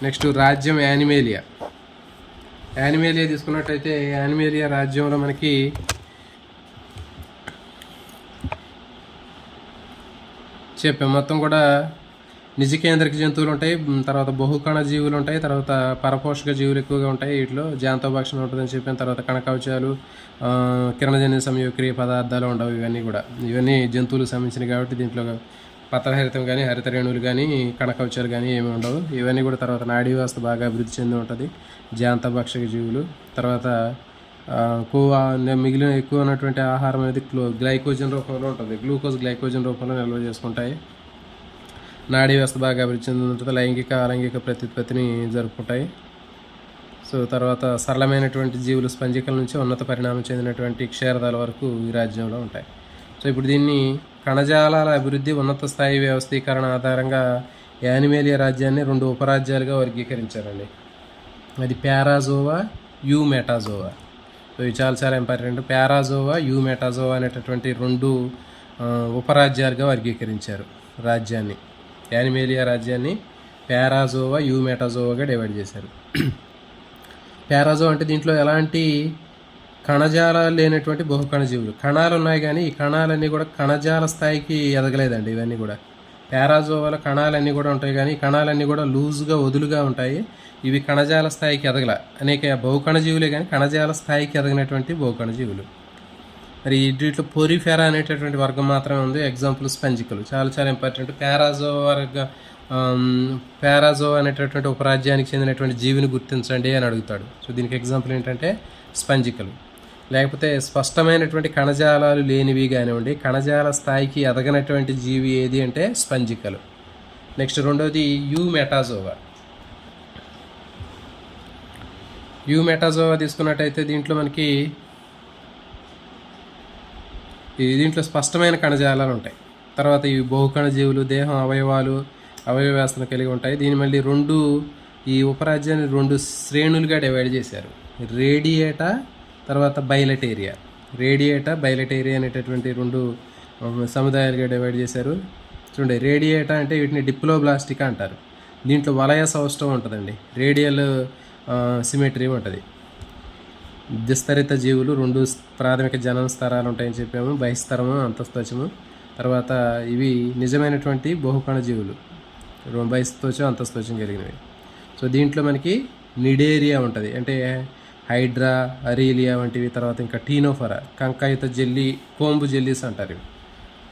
నెక్స్ట్ రాజ్యం యానిమేలియా. యానిమేలియా తీసుకున్నట్టయితే యానిమేలియా రాజ్యంలో మనకి చెప్పాం మొత్తం కూడా నిజకేంద్రిక జంతువులు ఉంటాయి, తర్వాత బహుకణ జీవులు ఉంటాయి, తర్వాత పరపోషక జీవులు ఎక్కువగా ఉంటాయి. వీటిలో జాంతోభక్షణ ఉంటుందని చెప్పిన తర్వాత కణకవచాలు, కిరణజన్య సంయోక్రియ పదార్థాలు ఉండవు. ఇవన్నీ జంతువులకు సంబంధించినవి కాబట్టి దీంట్లో పత్రహరితం కానీ హరిత రేణువులు కానీ కణకవచాలు కానీ ఏమి ఉండవు. ఇవన్నీ కూడా తర్వాత నాడీ వ్యవస్థ బాగా అభివృద్ధి చెంది ఉంటుంది. జాంతభక్షక జీవులు తర్వాత మిగిలిన ఎక్కువ ఉన్నటువంటి ఆహారం అనేది గ్లైకోజన్ రూపంలో ఉంటుంది. గ్లైకోజన్ రూపంలో నిల్వ చేసుకుంటాయి. నాడీ వ్యవస్థ బాగా అభివృద్ధి చెంది ఉంటుంది. లైంగిక అలైంగిక ప్రత్యుత్పత్తిని జరుపుకుంటాయి. సో తర్వాత సరళమైనటువంటి జీవులు స్పంజికల నుంచి ఉన్నత పరిణామం చెందినటువంటి క్షీరదాల వరకు ఈ రాజ్యంలో ఉంటాయి. సో ఇప్పుడు దీన్ని కణజాలాల అభివృద్ధి ఉన్నత స్థాయి వ్యవస్థీకరణ ఆధారంగా యానిమేలియా రాజ్యాన్ని 2 ఉపరాజ్యాలుగా వర్గీకరించారండి. అది పారాజోవా, యూమెటాజోవా. సో ఇవి చాలా ఇంపార్టెంట్. పారాజోవా, యూమెటాజోవా అనేటటువంటి 2 ఉపరాజ్యాలుగా వర్గీకరించారు రాజ్యాన్ని. యానిమేలియా రాజ్యాన్ని పారాజోవా, యూమెటాజోవాగా డివైడ్ చేశారు. పారాజోవా అంటే దీంట్లో ఎలాంటి కణజాలాలు లేనటువంటి బహుకణ జీవులు. కణాలు ఉన్నాయి కానీ ఈ కణాలన్నీ కూడా కణజాల స్థాయికి ఎదగలేదండి. ఇవన్నీ కూడా పారాజోవాల కణాలన్నీ కూడా ఉంటాయి కానీ ఈ కణాలన్నీ కూడా లూజ్గా వదులుగా ఉంటాయి. ఇవి కణజాల స్థాయికి ఎదగల. అనేక బహుకణ జీవులే కానీ కణజాల స్థాయికి ఎదగినటువంటి బహుకణ జీవులు. మరి వీటిలో పోరిఫెరా అనేటటువంటి వర్గం మాత్రమే ఉంది. ఎగ్జాంపుల్ స్పంజికలు చాలా ఇంపార్టెంట్. పారాజోవా అనేటటువంటి ఉపరాజ్యానికి చెందినటువంటి జీవిని గుర్తించండి అని అడుగుతాడు. సో దీనికి ఎగ్జాంపుల్ ఏంటంటే స్పంజికలు. లేకపోతే స్పష్టమైనటువంటి కణజాలాలు లేనివి కానివ్వండి, కణజాల స్థాయికి ఎదగనటువంటి జీవి ఏది అంటే స్పంజికలు. నెక్స్ట్ రెండవది యూమెటాజోవా తీసుకున్నట్టయితే దీంట్లో స్పష్టమైన కణజాలాలు ఉంటాయి. తర్వాత ఇవి బహుకణ జీవులు, దేహం అవయవ వ్యవస్థను కలిగి ఉంటాయి. దీని మళ్ళీ ఈ ఉపరాజ్యాన్ని 2 శ్రేణులుగా డివైడ్ చేశారు. రేడియేటా తర్వాత బైలటేరియా. బైలటేరియా అనేటటువంటి 2 సముదాయాలుగా డివైడ్ చేశారు. చూడండి, రేడియేటా అంటే వీటిని డిప్లోబ్లాస్టికా అంటారు. దీంట్లో వలయ సౌష్టం ఉంటుందండి, రేడియల్ సిమెట్రీ ఉంటుంది. దిస్తరిత జీవులు 2 ప్రాథమిక జనన స్తరాలు ఉంటాయని చెప్పాము, బహిస్తరము, అంతఃత్వచము. తర్వాత ఇవి నిజమైనటువంటి బహుకణ జీవులు, బహిస్తోచం అంతఃత్వచం కలిగినవి. సో దీంట్లో మనకి నిడేరియా ఉంటుంది, అంటే హైడ్రా, అరీలియా వంటివి. తర్వాత ఇంకా టీనోఫరా, కంకాయుత జెల్లీ, కోంబు జెల్లీస్ అంటారు.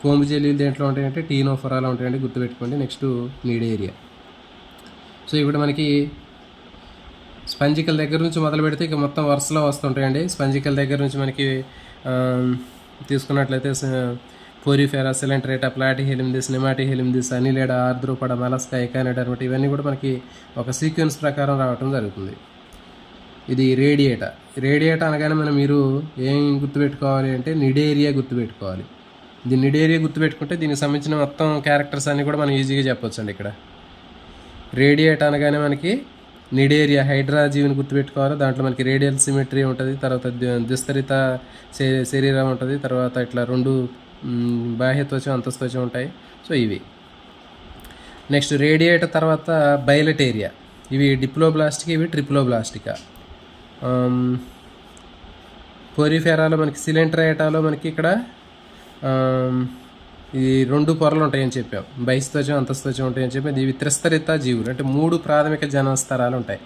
కోంబు జెల్లీలు దేంట్లో ఉంటాయంటే టీనోఫరాలో ఉంటాయండి, గుర్తుపెట్టుకోండి. Next Cnidaria. సో ఇప్పుడు మనకి స్పంజికల దగ్గర నుంచి మొదలు పెడితే ఇక మొత్తం వరుసలో వస్తుంటాయండి. స్పంజికల దగ్గర నుంచి మనకి తీసుకున్నట్లయితే పోరిఫెరా, సిలెంట్రేటా, ప్లాటిహెలిమిదిస్, నెమాటిహెలిమిదిస్, అనిలేడా, ఆర్ద్రోపడ, మెలస్కా, ఎకానెడర్మటి ఇవన్నీ కూడా మనకి ఒక సీక్వెన్స్ ప్రకారం రావటం జరుగుతుంది. ఇది రేడియేటా అనగానే మీరు ఏం గుర్తుపెట్టుకోవాలి అంటే నిడేరియా గుర్తుపెట్టుకోవాలి. దీన్ని నిడేరియా గుర్తుపెట్టుకుంటే దీనికి సంబంధించిన మొత్తం క్యారెక్టర్స్ అన్నీ కూడా మనం ఈజీగా చెప్పొచ్చు అండి. ఇక్కడ రేడియేటా అనగానే మనకి నిడేరియా హైడ్రా జీవిని గుర్తుపెట్టుకోవాలి. దాంట్లో మనకి రేడియల్ సిమెట్రీ ఉంటుంది, తర్వాత దిస్తరిత శరీరం ఉంటుంది, తర్వాత ఇట్లా 2 బాహ్యత్వచం అంతఃత్వచం ఉంటాయి. సో ఇవి. నెక్స్ట్ రేడియేటా తర్వాత బైలటేరియా. ఇవి డిప్లోబ్లాస్టికా, ఇవి ట్రిప్లోబ్లాస్టికా. పోరిఫెరాలో మనకి సిలెంట్రేటాలో మనకి ఇక్కడ ఈ 2 పొరలు ఉంటాయని చెప్పాం, బహిస్తోచం అంతఃత్వచం ఉంటాయని చెప్పి. ఇవి త్రిస్తరిత జీవులు, అంటే 3 ప్రాథమిక జనన స్తరాలు ఉంటాయి.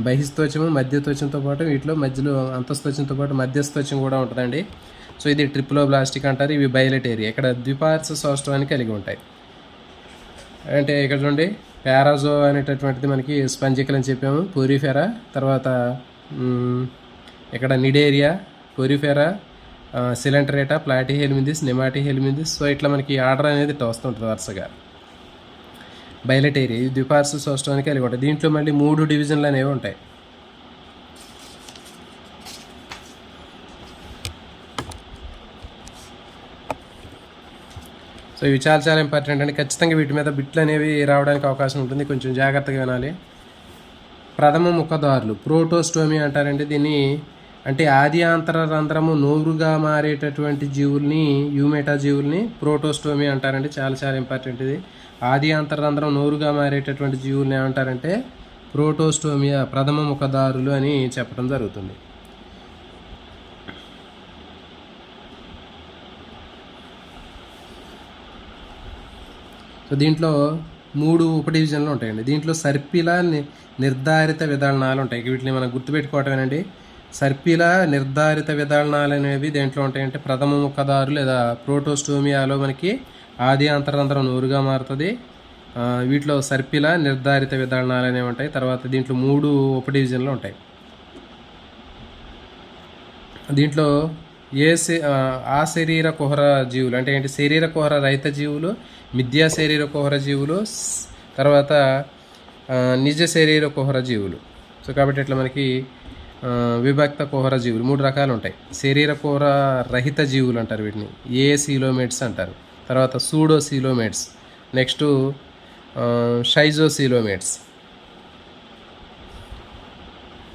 బహిస్తోచము, మధ్యత్వచంతో పాటు వీటిలో మధ్యలో అంతఃత్వచంతో పాటు మధ్యస్థోచం కూడా ఉంటుందండి. సో ఇది ట్రిప్లోబ్లాస్టిక్ అంటారు. ఇవి బైలటేరియా, ఇక్కడ ద్విపార్శ్వ సౌష్ఠవాన్ని కలిగి ఉంటాయి. అంటే ఇక్కడ చూడండి, పారాజో అనేటటువంటిది మనకి స్పంజికల్ అని చెప్పాము, పోరిఫెరా. తర్వాత ఇక్కడ నిడేరియా, పోరిఫెరా, సిలెంట్రేటా, ప్లాటిహెలిమిదిస్, నెమాటిహెలిమిదిస్. సో ఇట్లా మనకి ఆర్డర్ అనేది ఇట్లా వస్తుంటుంది వరుసగా. బైలటేరియా ఇది ద్విపార్శ్వ సౌష్ఠవానికి కలిగి ఉంటాయి. దీంట్లో మళ్ళీ 3 డివిజన్లు అనేవి ఉంటాయి. సో ఇవి చాలా ఇంపార్టెంట్ అండి. ఖచ్చితంగా వీటి మీద బిట్లు అనేవి రావడానికి అవకాశం ఉంటుంది, కొంచెం జాగ్రత్తగా వినాలి. ప్రథమ ముఖదారులు ప్రోటోస్టోమి అంటారండి దీన్ని. అంటే ఆది ఆంతర రంధ్రము నోరుగా మారేటటువంటి జీవుల్ని, యూమెటా జీవుల్ని ప్రోటోస్టోమి అంటారండి. చాలా ఇంపార్టెంట్ ఇది. ఆది ఆంతర రంధ్రం నోరుగా మారేటటువంటి జీవుల్ని ఏమంటారంటే ప్రోటోస్టోమియా ప్రథమ ముఖదారులు అని చెప్పడం జరుగుతుంది. సో దీంట్లో 3 ఉపడివిజన్లు ఉంటాయండి. దీంట్లో సర్పిల నిర్ధారిత విధానాలు ఉంటాయి. వీటిని మనం గుర్తుపెట్టుకోవటమేనండి. సర్పిల నిర్ధారిత విధానాలు అనేవి దేంట్లో ఉంటాయంటే ప్రథమ ముఖదారు లేదా ప్రోటోస్టోమియాలో మనకి ఆది అంతరంధ్రం నోరుగా మారుతుంది. వీటిలో సర్పిల నిర్ధారిత విధానాలు అనేవి ఉంటాయి. తర్వాత దీంట్లో 3 ఉపడివిజన్లు ఉంటాయి. దీంట్లో ఆ శరీర కుహర జీవులు అంటే ఏంటి, శరీర కుహర రహిత జీవులు, మిథ్యా శరీర కుహర జీవులు, తర్వాత నిజ శరీర కుహర జీవులు. సో కాబట్టి ఇట్లా మనకి విభక్త కుహర జీవులు 3 రకాలు ఉంటాయి. శరీర కుహర రహిత జీవులు అంటారు వీటిని, సీలోమేట్స్ అంటారు. తర్వాత సూడోసీలోమేట్స్, నెక్స్ట్ షైజోసీలోమేట్స్.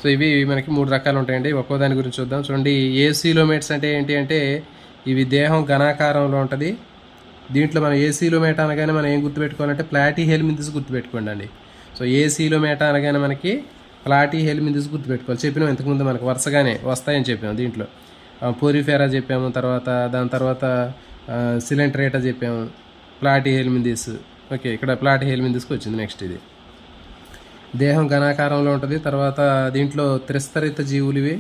సో ఇవి మనకి 3 రకాలు ఉంటాయండి. ఒక్కో దాని గురించి చూద్దాం. చూడండి, సీలోమేట్స్ అంటే ఏంటి అంటే ఇవి దేహం ఘనాకారంలో ఉంటుంది. దీంట్లో మనం సీలోమేట అనగానే మనం ఏం గుర్తుపెట్టుకోవాలంటే ప్లాటీ హెల్మింథస్ గుర్తుపెట్టుకోండి అండి. సో సీలోమేట అనగానే మనకి ప్లాటీ హెల్మింథస్ గుర్తుపెట్టుకోవాలి. చెప్పినాం ఇంతకుముందు మనకు వరుసగానే వస్తాయని చెప్పాము. దీంట్లో పోరిఫెరా చెప్పాము, దాని తర్వాత సిలెంట్రేటా చెప్పాము, ప్లాటీ హెల్మింథస్. ఓకే, ఇక్కడ ప్లాటీ హెల్మింథస్కి వచ్చింది. నెక్స్ట్ ఇది దేహం ఘనాకారంలో ఉంటుంది. తర్వాత దీంట్లో త్రిస్తరిత జీవులు ఇవి.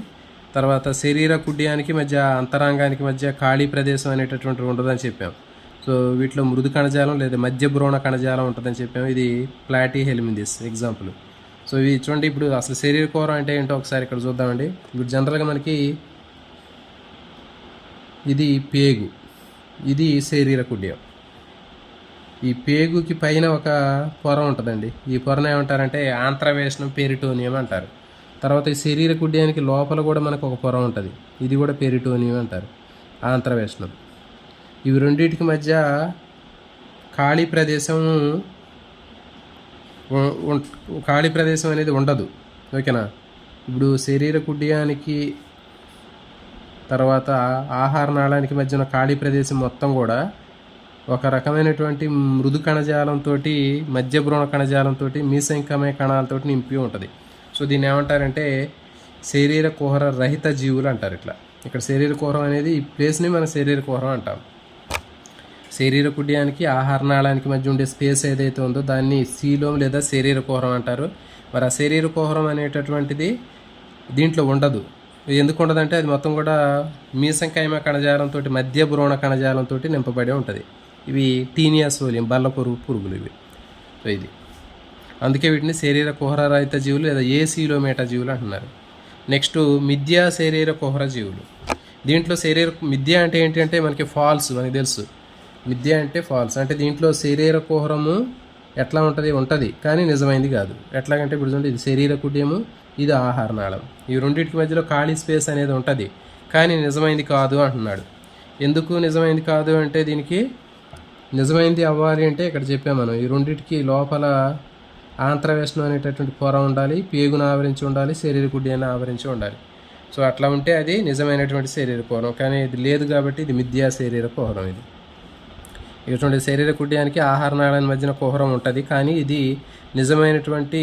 తర్వాత శరీర కుడ్యానికి మధ్య అంతరాంగానికి మధ్య ఖాళీ ప్రదేశం అనేటటువంటి ఉండదని చెప్పాం. సో వీటిలో మృదు కణజాలం లేదా మధ్య భ్రూణ కణజాలం ఉంటుందని చెప్పాము. ఇది ప్లాటీ హెల్మింథస్ ఎగ్జాంపుల్. సో ఇవి చూడండి, ఇప్పుడు అసలు శరీర కుహరం అంటే ఏంటో ఒకసారి ఇక్కడ చూద్దామండి. ఇప్పుడు జనరల్గా మనకి ఇది పేగు, ఇది శరీర కుడ్యం. ఈ పేగుకి పైన ఒక పొర ఉంటుందండి. ఈ పొరను ఏమంటారంటే ఆంత్రవేషణం, పెరిటోనియం అంటారు. తర్వాత ఈ శరీర కుడ్యానికి లోపల కూడా మనకు ఒక పొర ఉంటుంది. ఇది కూడా పెరిటోనియం అంటారు, ఆంత్రవేషణం. ఇవి రెండింటికి మధ్య ఖాళీ ప్రదేశం అనేది ఉండదు. ఓకేనా. ఇప్పుడు శరీర కుడ్యానికి తర్వాత ఆహార నాళానికి మధ్య ఉన్న ఖాళీ ప్రదేశం మొత్తం కూడా ఒక రకమైనటువంటి మృదు కణజాలంతో, మధ్య భ్రూణ కణజాలంతో, మీసంకమయ కణాలతో నింపి ఉంటుంది. సో దీన్ని ఏమంటారంటే శరీర కుహర రహిత జీవులు అంటారు. ఇట్లా ఇక్కడ శరీర కుహరం అనేది ఈ ప్లేస్ని మనం శరీర కుహరం అంటాం. శరీర కుడ్యానికి ఆహార నాళానికి మధ్య ఉండే స్పేస్ ఏదైతే ఉందో దాన్ని సీలోమ్ లేదా శరీర కుహరం అంటారు. మరి ఆ శరీర కుహరం అనేటటువంటిది దీంట్లో ఉండదు. ఎందుకు ఉండదంటే అది మొత్తం కూడా మీసంకైమ కణజాలంతో, మధ్య భ్రూణ కణజాలంతో నింపబడి ఉంటుంది. ఇవి టీనియాసోలియం బల్ల పురుగులు ఇవి. సో ఇది అందుకే వీటిని శరీర కుహర రహిత జీవులు లేదా సీలోమేటా జీవులు అంటున్నారు. నెక్స్ట్ మిథ్యా శరీర కుహర జీవులు. దీంట్లో మిథ్య అంటే ఏంటి అంటే మనకి ఫాల్స్, మనకి తెలుసు. మిథ్య అంటే ఫాల్స్ అంటే దీంట్లో శరీర కుహరము ఎట్లా ఉంటుంది కానీ నిజమైంది కాదు. ఎట్లాగంటే ఇప్పుడు చూడండి, ఇది శరీర కుడ్యము, ఇది ఆహార నాళం. ఈ రెండింటికి మధ్యలో ఖాళీ స్పేస్ అనేది ఉంటుంది కానీ నిజమైంది కాదు అంటున్నాడు. ఎందుకు నిజమైంది కాదు అంటే దీనికి నిజమైంది అవ్వాలి అంటే ఇక్కడ చెప్పాము మనం, ఈ రెండింటికి లోపల ఆంత్రవేషణం అనేటటువంటి పొర ఉండాలి, పేగును ఆవరించి ఉండాలి, శరీర కుడ్యాన్ని ఆవరించి ఉండాలి. సో అట్లా ఉంటే అది నిజమైనటువంటి శరీర కుహరం. కానీ ఇది లేదు కాబట్టి ఇది మిథ్యా శరీర కుహరం. ఇది ఇటువంటి శరీర కుడ్యానికి ఆహార నాళాల మధ్యన కుహరం ఉంటుంది కానీ ఇది నిజమైనటువంటి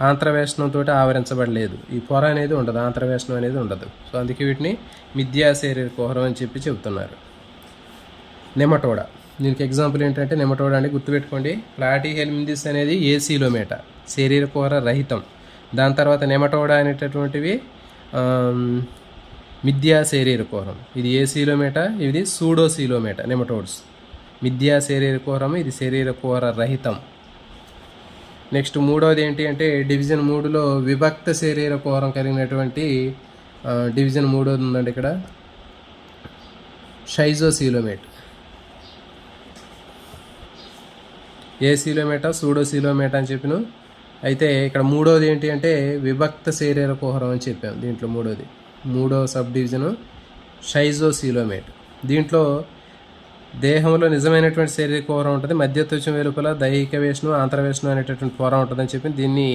ఆంత్రవేషణంతో ఆవరించబడలేదు. ఈ పొర అనేది ఉండదు, ఆంత్రవేషణం అనేది ఉండదు. సో అందుకే వీటిని మిథ్యా శరీర కుహరం అని చెప్పి చెబుతున్నారు. నెమటోడా, దీనికి ఎగ్జాంపుల్ ఏంటంటే నెమటోడా అని గుర్తుపెట్టుకోండి. ప్లాటీ హెల్మింథస్ అనేది సీలోమేటా, శరీర కుహర రహితం. దాని తర్వాత నెమటోడా అనేటటువంటివి మిథ్యా శరీర కుహరం. ఇది సీలోమేటా, ఇది సూడోసీలోమేటా. నెమటోడ్స్ మిథ్యా శరీర కుహరం, ఇది శరీర కుహర రహితం. నెక్స్ట్ మూడవది ఏంటి అంటే డివిజన్ 3లో విభక్త శరీర కుహరం కలిగినటువంటి డివిజన్ 3వది ఉందండి ఇక్కడ, షైజోసీలోమేట్. సీలోమేటా, సూడోసీలోమేటా అని చెప్పిన. అయితే ఇక్కడ మూడవది ఏంటి అంటే విభక్త శరీర కుహరం అని చెప్పాం. దీంట్లో మూడవ సబ్ డివిజను షైజోసీలోమేట్. దీంట్లో దేహంలో నిజమైనటువంటి శరీర కుహరం ఉంటుంది, మధ్య త్వచం వెలుపల దైహిక వేషణం, ఆంతరవేషణం అనేటటువంటి కుహరం ఉంటుందని చెప్పి దీన్ని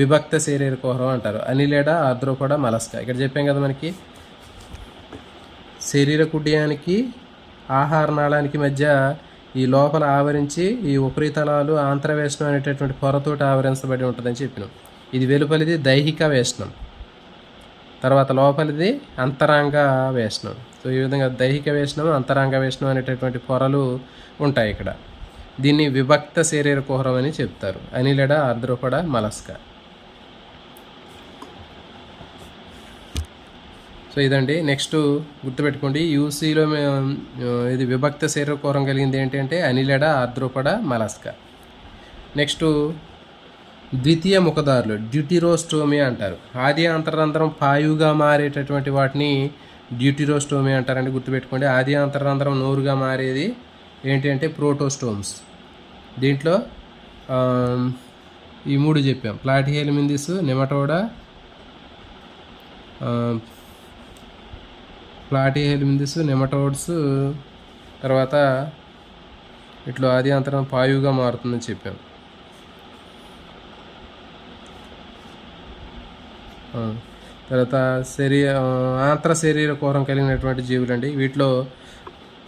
విభక్త శరీర కుహరం అంటారు. అనిలేడా, ఆర్థ్రోపోడా, మలస్కా. ఇక్కడ చెప్పాం కదా మనకి శరీర కుడ్యానికి ఆహార నాళానికి మధ్య ఈ లోపల ఆవరించి ఈ ఉపరితలాలు ఆంత్రవేషణం అనేటటువంటి పొరతోటి ఆవరించబడి ఉంటుందని చెప్పినాం. ఇది వెలుపలిది దైహిక వేషణం, తర్వాత లోపలిది అంతరాంగ వేషణం. సో ఈ విధంగా దైహిక వేషణం, అంతరాంగ వేషణం అనేటటువంటి పొరలు ఉంటాయి ఇక్కడ. దీన్ని విభక్త శరీర కుహరం అని చెప్తారు. అనిలెడ, ఆర్ద్రోపడ, మలస్క. సో ఇదండి. నెక్స్ట్ గుర్తుపెట్టుకోండి, యూసీలో ఇది విభక్త శరీర కుహరం కలిగింది ఏంటంటే అనిలెడ, ఆర్ద్రోపడ, మలస్క. నెక్స్ట్ ద్వితీయ ముఖదారులు డ్యూటిరోస్టోమియా అంటారు. ఆది అంతరంధ్రం పాయువుగా మారేటటువంటి వాటిని డ్యూటిరోస్టోమియా అంటారండి. గుర్తుపెట్టుకోండి, ఆది అంతరంధ్రం నోరుగా మారేది ఏంటి అంటే ప్రోటోస్టోమ్స్. దీంట్లో ఈ 3 చెప్పాం: ప్లాటిహెల్మింథిస్, నెమటోడా, ప్లాటిహెల్మింథిస్, నెమటోడ్స్, తర్వాత ఇట్లా ఆది అంతరం పాయువుగా మారుతుందని చెప్పాం. తర్వాత ఆంత్ర శరీర కోరం కలిగినటువంటి జీవులండి. వీటిలో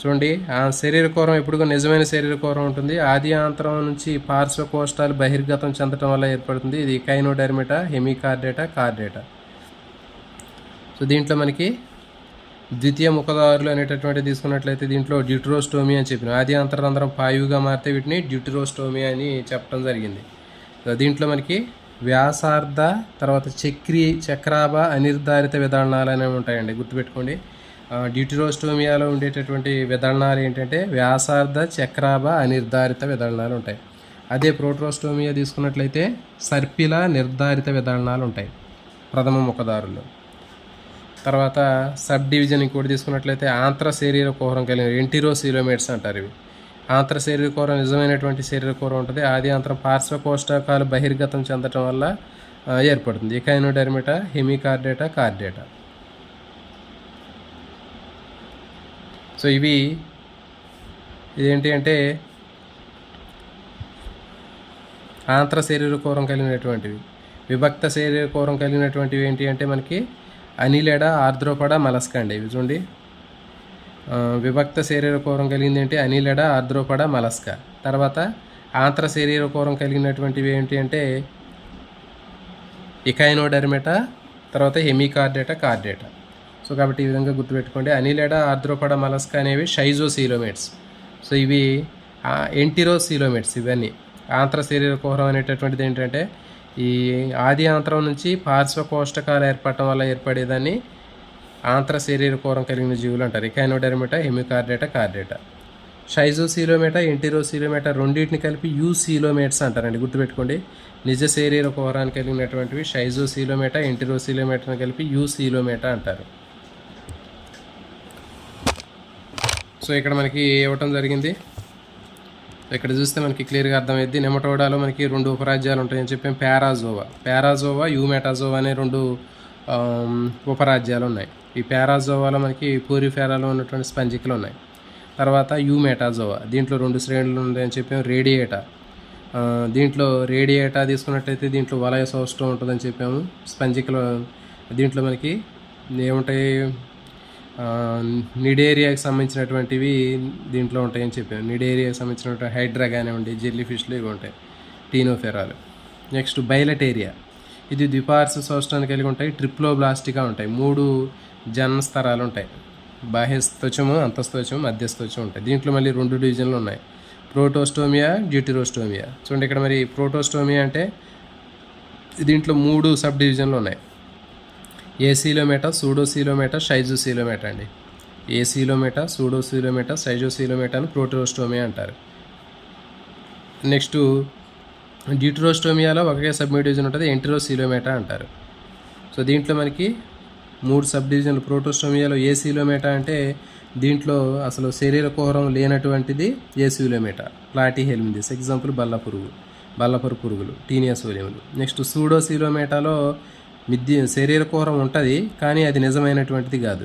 చూడండి, ఆ శరీర కోరం ఎప్పుడుగా నిజమైన శరీర కోరం ఉంటుంది. ఆది ఆంతరం నుంచి పార్శ్వ కోష్టాలు బహిర్గతం చెందడం వల్ల ఏర్పడుతుంది. ఇది కైనోడెర్మిటా, హెమికార్డేటా, కార్డేటా. సో దీంట్లో మనకి ద్వితీయ ముఖదారులు అనేటటువంటి తీసుకున్నట్లయితే దీంట్లో డ్యూటిరోస్టోమియా అని చెప్పిన ఆది అంతరంధ్రం పాయువుగా మారితే వీటిని డ్యూటిరోస్టోమియా అని చెప్పడం జరిగింది. సో దీంట్లో మనకి వ్యాసార్థ, తర్వాత చక్రాభ అనిర్ధారిత విధానాలు అనేవి ఉంటాయండి. గుర్తుపెట్టుకోండి, డ్యూటిరోస్టోమియాలో ఉండేటటువంటి విధానాలు ఏంటంటే వ్యాసార్థ, చక్రాభ అనిర్ధారిత విధానాలు ఉంటాయి. అదే ప్రోటోస్టోమియా తీసుకున్నట్లయితే సర్పిల నిర్ధారిత విధానాలు ఉంటాయి ప్రథమ ముఖదారుల్లో. తర్వాత సబ్ డివిజన్ ఇంకోటి తీసుకున్నట్లయితే ఆంత్ర శరీర కుహరం కలిగిన ఎంటిరోసీలోమేట్స్ అంటారు. ఇవి ఆంత్ర శరీర కుహరం నిజమైనటువంటి శరీర కుహరం ఉంటుంది. ఆది అంతరం పార్శ్వ కోష్టకాలు బహిర్గతం చెందటం వల్ల ఏర్పడుతుంది. ఎకైనోడెర్మిటా, హెమికార్డేటా, కార్డేటా. సో ఇదేంటి అంటే ఆంత్ర శరీర కుహరం కలిగినటువంటివి. విభక్త శరీర కుహరం కలిగినటువంటివి ఏంటి అంటే మనకి అనిలెడ, ఆర్ద్రోపడ, మలస్క అండి. ఇవి చూడండి, విభక్త శరీర కోరం కలిగింది ఏంటి అనిలెడ, ఆర్ద్రోపడ, మలస్క. తర్వాత ఆంత్ర శరీర కోరం కలిగినటువంటివి ఏంటి అంటే ఎకైనోడెర్మిటా, తర్వాత హెమికార్డేటా, కార్డేటా. సో కాబట్టి ఈ విధంగా గుర్తుపెట్టుకోండి, అనిలెడ, ఆర్ద్రోపడ, మలస్క అనేవి షైజోసీలోమేట్స్. సో ఇవి ఎంటిరోసీలోమేట్స్. ఇవన్నీ ఆంత్ర శరీర కోరం అనేటటువంటిది ఏంటంటే ఈ ఆది ఆంత్రం నుంచి పార్శ్వ కోష్టకాలు ఏర్పడటం వల్ల ఏర్పడేదాన్ని ఆంత్ర శరీర కోరం కలిగిన జీవులు అంటారు. ఎకైనోడెర్మిటా, హెమికార్డేటా, కార్డేటా. షైజోసీలోమేటా, ఎంటిరోసీలోమేటా రెండింటిని కలిపి యూసీలోమేట్స్ అంటారండి. గుర్తుపెట్టుకోండి, నిజ శరీర కోరాన్ని కలిగినటువంటివి షైజోసీలోమేటా, ఎంటిరోసీలోమేటాని కలిపి యూసీలోమేటా అంటారు. సో ఇక్కడ మనకి ఇవ్వటం జరిగింది. ఇక్కడ చూస్తే మనకి క్లియర్గా అర్థమైంది. నెమటోడాలో మనకి 2 ఉపరాజ్యాలు ఉంటాయని చెప్పాం. పారాజోవా, యూమెటాజోవా అనే 2 ఉపరాజ్యాలు ఉన్నాయి. ఈ పారాజోవాలో మనకి పూరిఫెరాలో ఉన్నటువంటి స్పంజికలు ఉన్నాయి. తర్వాత యూమెటాజోవా, దీంట్లో 2 శ్రేణులు ఉన్నాయని చెప్పాం. రేడియేటా తీసుకున్నట్టయితే దీంట్లో వలయ సౌష్టం ఉంటుందని చెప్పాము. స్పంజికలు దీంట్లో మనకి ఏముంటాయి, నిడేరియాకి సంబంధించినటువంటివి దీంట్లో ఉంటాయని చెప్పాము. నిడేరియాకి సంబంధించినటువంటి హైడ్రా కానివ్వండి, జెల్లీ ఫిష్లు ఇవి ఉంటాయి, టీనోఫెరాలు. నెక్స్ట్ బైలటేరియా, ఇది ద్విపార్శ్వ సౌష్టాన్ని కలిగి ఉంటాయి. ట్రిప్లోబ్లాస్టిగా ఉంటాయి. 3 జన్మస్తరాలు ఉంటాయి. బాహ్యస్తోచము, అంతస్తోచము, మధ్యస్తోచం ఉంటాయి. దీంట్లో మళ్ళీ 2 డివిజన్లు ఉన్నాయి, ప్రోటోస్టోమియా, డ్యూటిరోస్టోమియా. చూడండి ఇక్కడ మరి ప్రోటోస్టోమియా అంటే దీంట్లో 3 సబ్ డివిజన్లు ఉన్నాయి. ఏసీలోమేటా, సూడోసీలోమేటా, షైజోసీలోమేటా అండి. ఏసీలోమేటా, సూడోసీలోమేటా, షైజోసీలోమేటా అని ప్రోటోస్టోమియా అంటారు. నెక్స్ట్ డ్యూటిరోస్టోమియాలో ఒకే సబ్ డివిజన్ ఉంటుంది, ఎంటిరోసీలోమేటా అంటారు. సో దీంట్లో మనకి 3 సబ్ డివిజన్లు. ప్రోటోస్టోమియాలో ఏసీలోమేటా అంటే దీంట్లో అసలు శరీర కుహరం లేనటువంటిది ఏసీలోమేటా, ప్లాటిహెల్మింథిస్. ఎగ్జాంపుల్ బల్లపరు పురుగులు, టీనియాసోలియములు. నెక్స్ట్ సూడోసీలోమేటాలో శరీర కుహరం ఉంటుంది కానీ అది నిజమైనటువంటిది కాదు,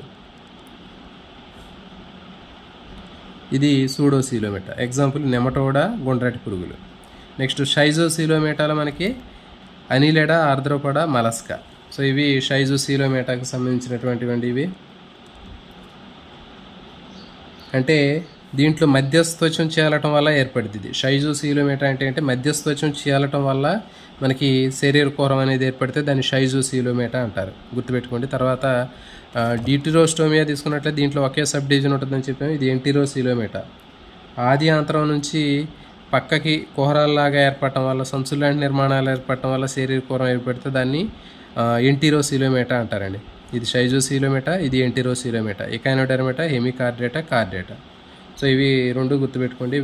ఇది సూడోసీలోమేటా. ఎగ్జాంపుల్ నెమటోడా, గుండ్రటి పురుగులు. నెక్స్ట్ షైజోసీలోమేటాలో మనకి అనిలెడ, ఆర్ద్రోపడ, మలస్క. సో ఇవి షైజోసీలోమేటాకి సంబంధించినటువంటివి. ఇవి అంటే దీంట్లో మధ్యస్థత్వం చేరటం వల్ల ఏర్పడుతుంది ఇది. షైజోసీలోమేటా అంటే మధ్యస్థత్వం చేరటం వల్ల మనకి శరీర కోరం అనేది ఏర్పడితే దాన్ని షైజోసీలోమేటా అంటారు, గుర్తుపెట్టుకోండి. తర్వాత డ్యూటెరోస్టోమియా తీసుకున్నట్లయితే దీంట్లో ఒకే సబ్ డివిజన్ ఉంటుందని చెప్పాము, ఇది ఎంటీరోసీలోమేటా. ఆది ఆంతరం నుంచి పక్కకి కుహరాల్లాగా ఏర్పడటం వల్ల, సంచులు లాంటి నిర్మాణాలు ఏర్పడటం వల్ల శరీర కోరం ఏర్పడితే దాన్ని ఎంటీరోసీలోమేటా అంటారండి. ఇది షైజోసీలోమేటా, ఇది ఎంటీరోసీలోమేటా. ఎకానోడెర్మేటా, హెమికార్డేటా, కార్డేటా. సో ఇవి రెండు గుర్తుపెట్టుకోండి.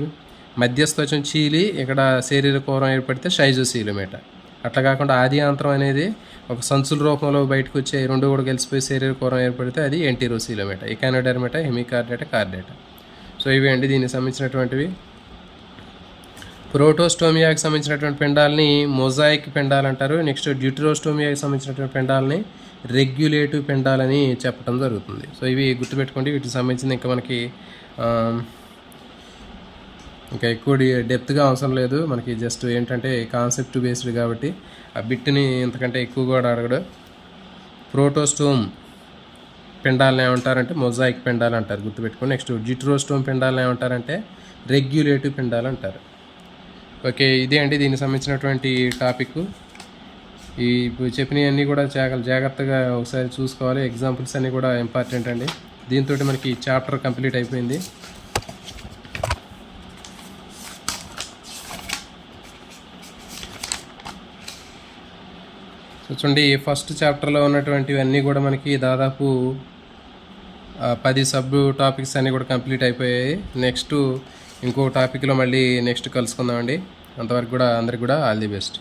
మధ్యస్థత్వం చీలి ఇక్కడ శరీర కోరం ఏర్పడితే షైజోసీలోమేటా. అట్లా కాకుండా ఆది ఆంతరం అనేది ఒక సంచుల రూపంలో బయటకు వచ్చే రెండు కూడా కలిసిపోయి శరీర కోరం ఏర్పడితే అది ఎంటీరోసీలోమేటా. ఎకానోడెర్మేటా, హెమికార్డేటా, కార్డేటా. సో ఇవి అండి దీనికి సంబంధించినటువంటివి. ప్రోటోస్టోమియాకి సంబంధించినటువంటి పిండాలని మొజాయిక్ పిండాలు అంటారు. నెక్స్ట్ డ్యూటెరోస్టోమియాకి సంబంధించినటువంటి పిండాలని రెగ్యులేటివ్ పిండాలని చెప్పడం జరుగుతుంది. సో ఇవి గుర్తుపెట్టుకోండి. వీటికి సంబంధించిన ఇంకా మనకి ఇంకా ఎక్కువ డెప్త్గా అవసరం లేదు, మనకి జస్ట్ ఏంటంటే కాన్సెప్ట్ బేస్డ్ కాబట్టి ఆ బిట్ని ఇంతకంటే ఎక్కువ కూడా అడగడు. ప్రోటోస్టోమ్ పిండాలను ఏమంటారంటే మొజాయిక్ పిండాలు అంటారు, గుర్తుపెట్టుకోండి. నెక్స్ట్ డ్యూటెరోస్టోమ్ పిండాలను ఏమంటారంటే రెగ్యులేటివ్ పిండాలు అంటారు. ఓకే, ఇదే అండి దీనికి సంబంధించినటువంటి టాపిక్. ఈ చెప్పినవన్నీ కూడా జాగ్రత్తగా ఒకసారి చూసుకోవాలి. ఎగ్జాంపుల్స్ అన్నీ కూడా ఇంపార్టెంట్ అండి. దీంతో మనకి చాప్టర్ కంప్లీట్ అయిపోయింది. చూడండి, ఫస్ట్ చాప్టర్లో ఉన్నటువంటివన్నీ కూడా మనకి దాదాపు 10 సబ్ టాపిక్స్ అన్నీ కూడా కంప్లీట్ అయిపోయాయి. నెక్స్ట్ ఇంకో టాపిక్లో మళ్ళీ నెక్స్ట్ కలుసుకుందామండి. అంతవరకు కూడా అందరికి కూడా ఆల్ ది బెస్ట్.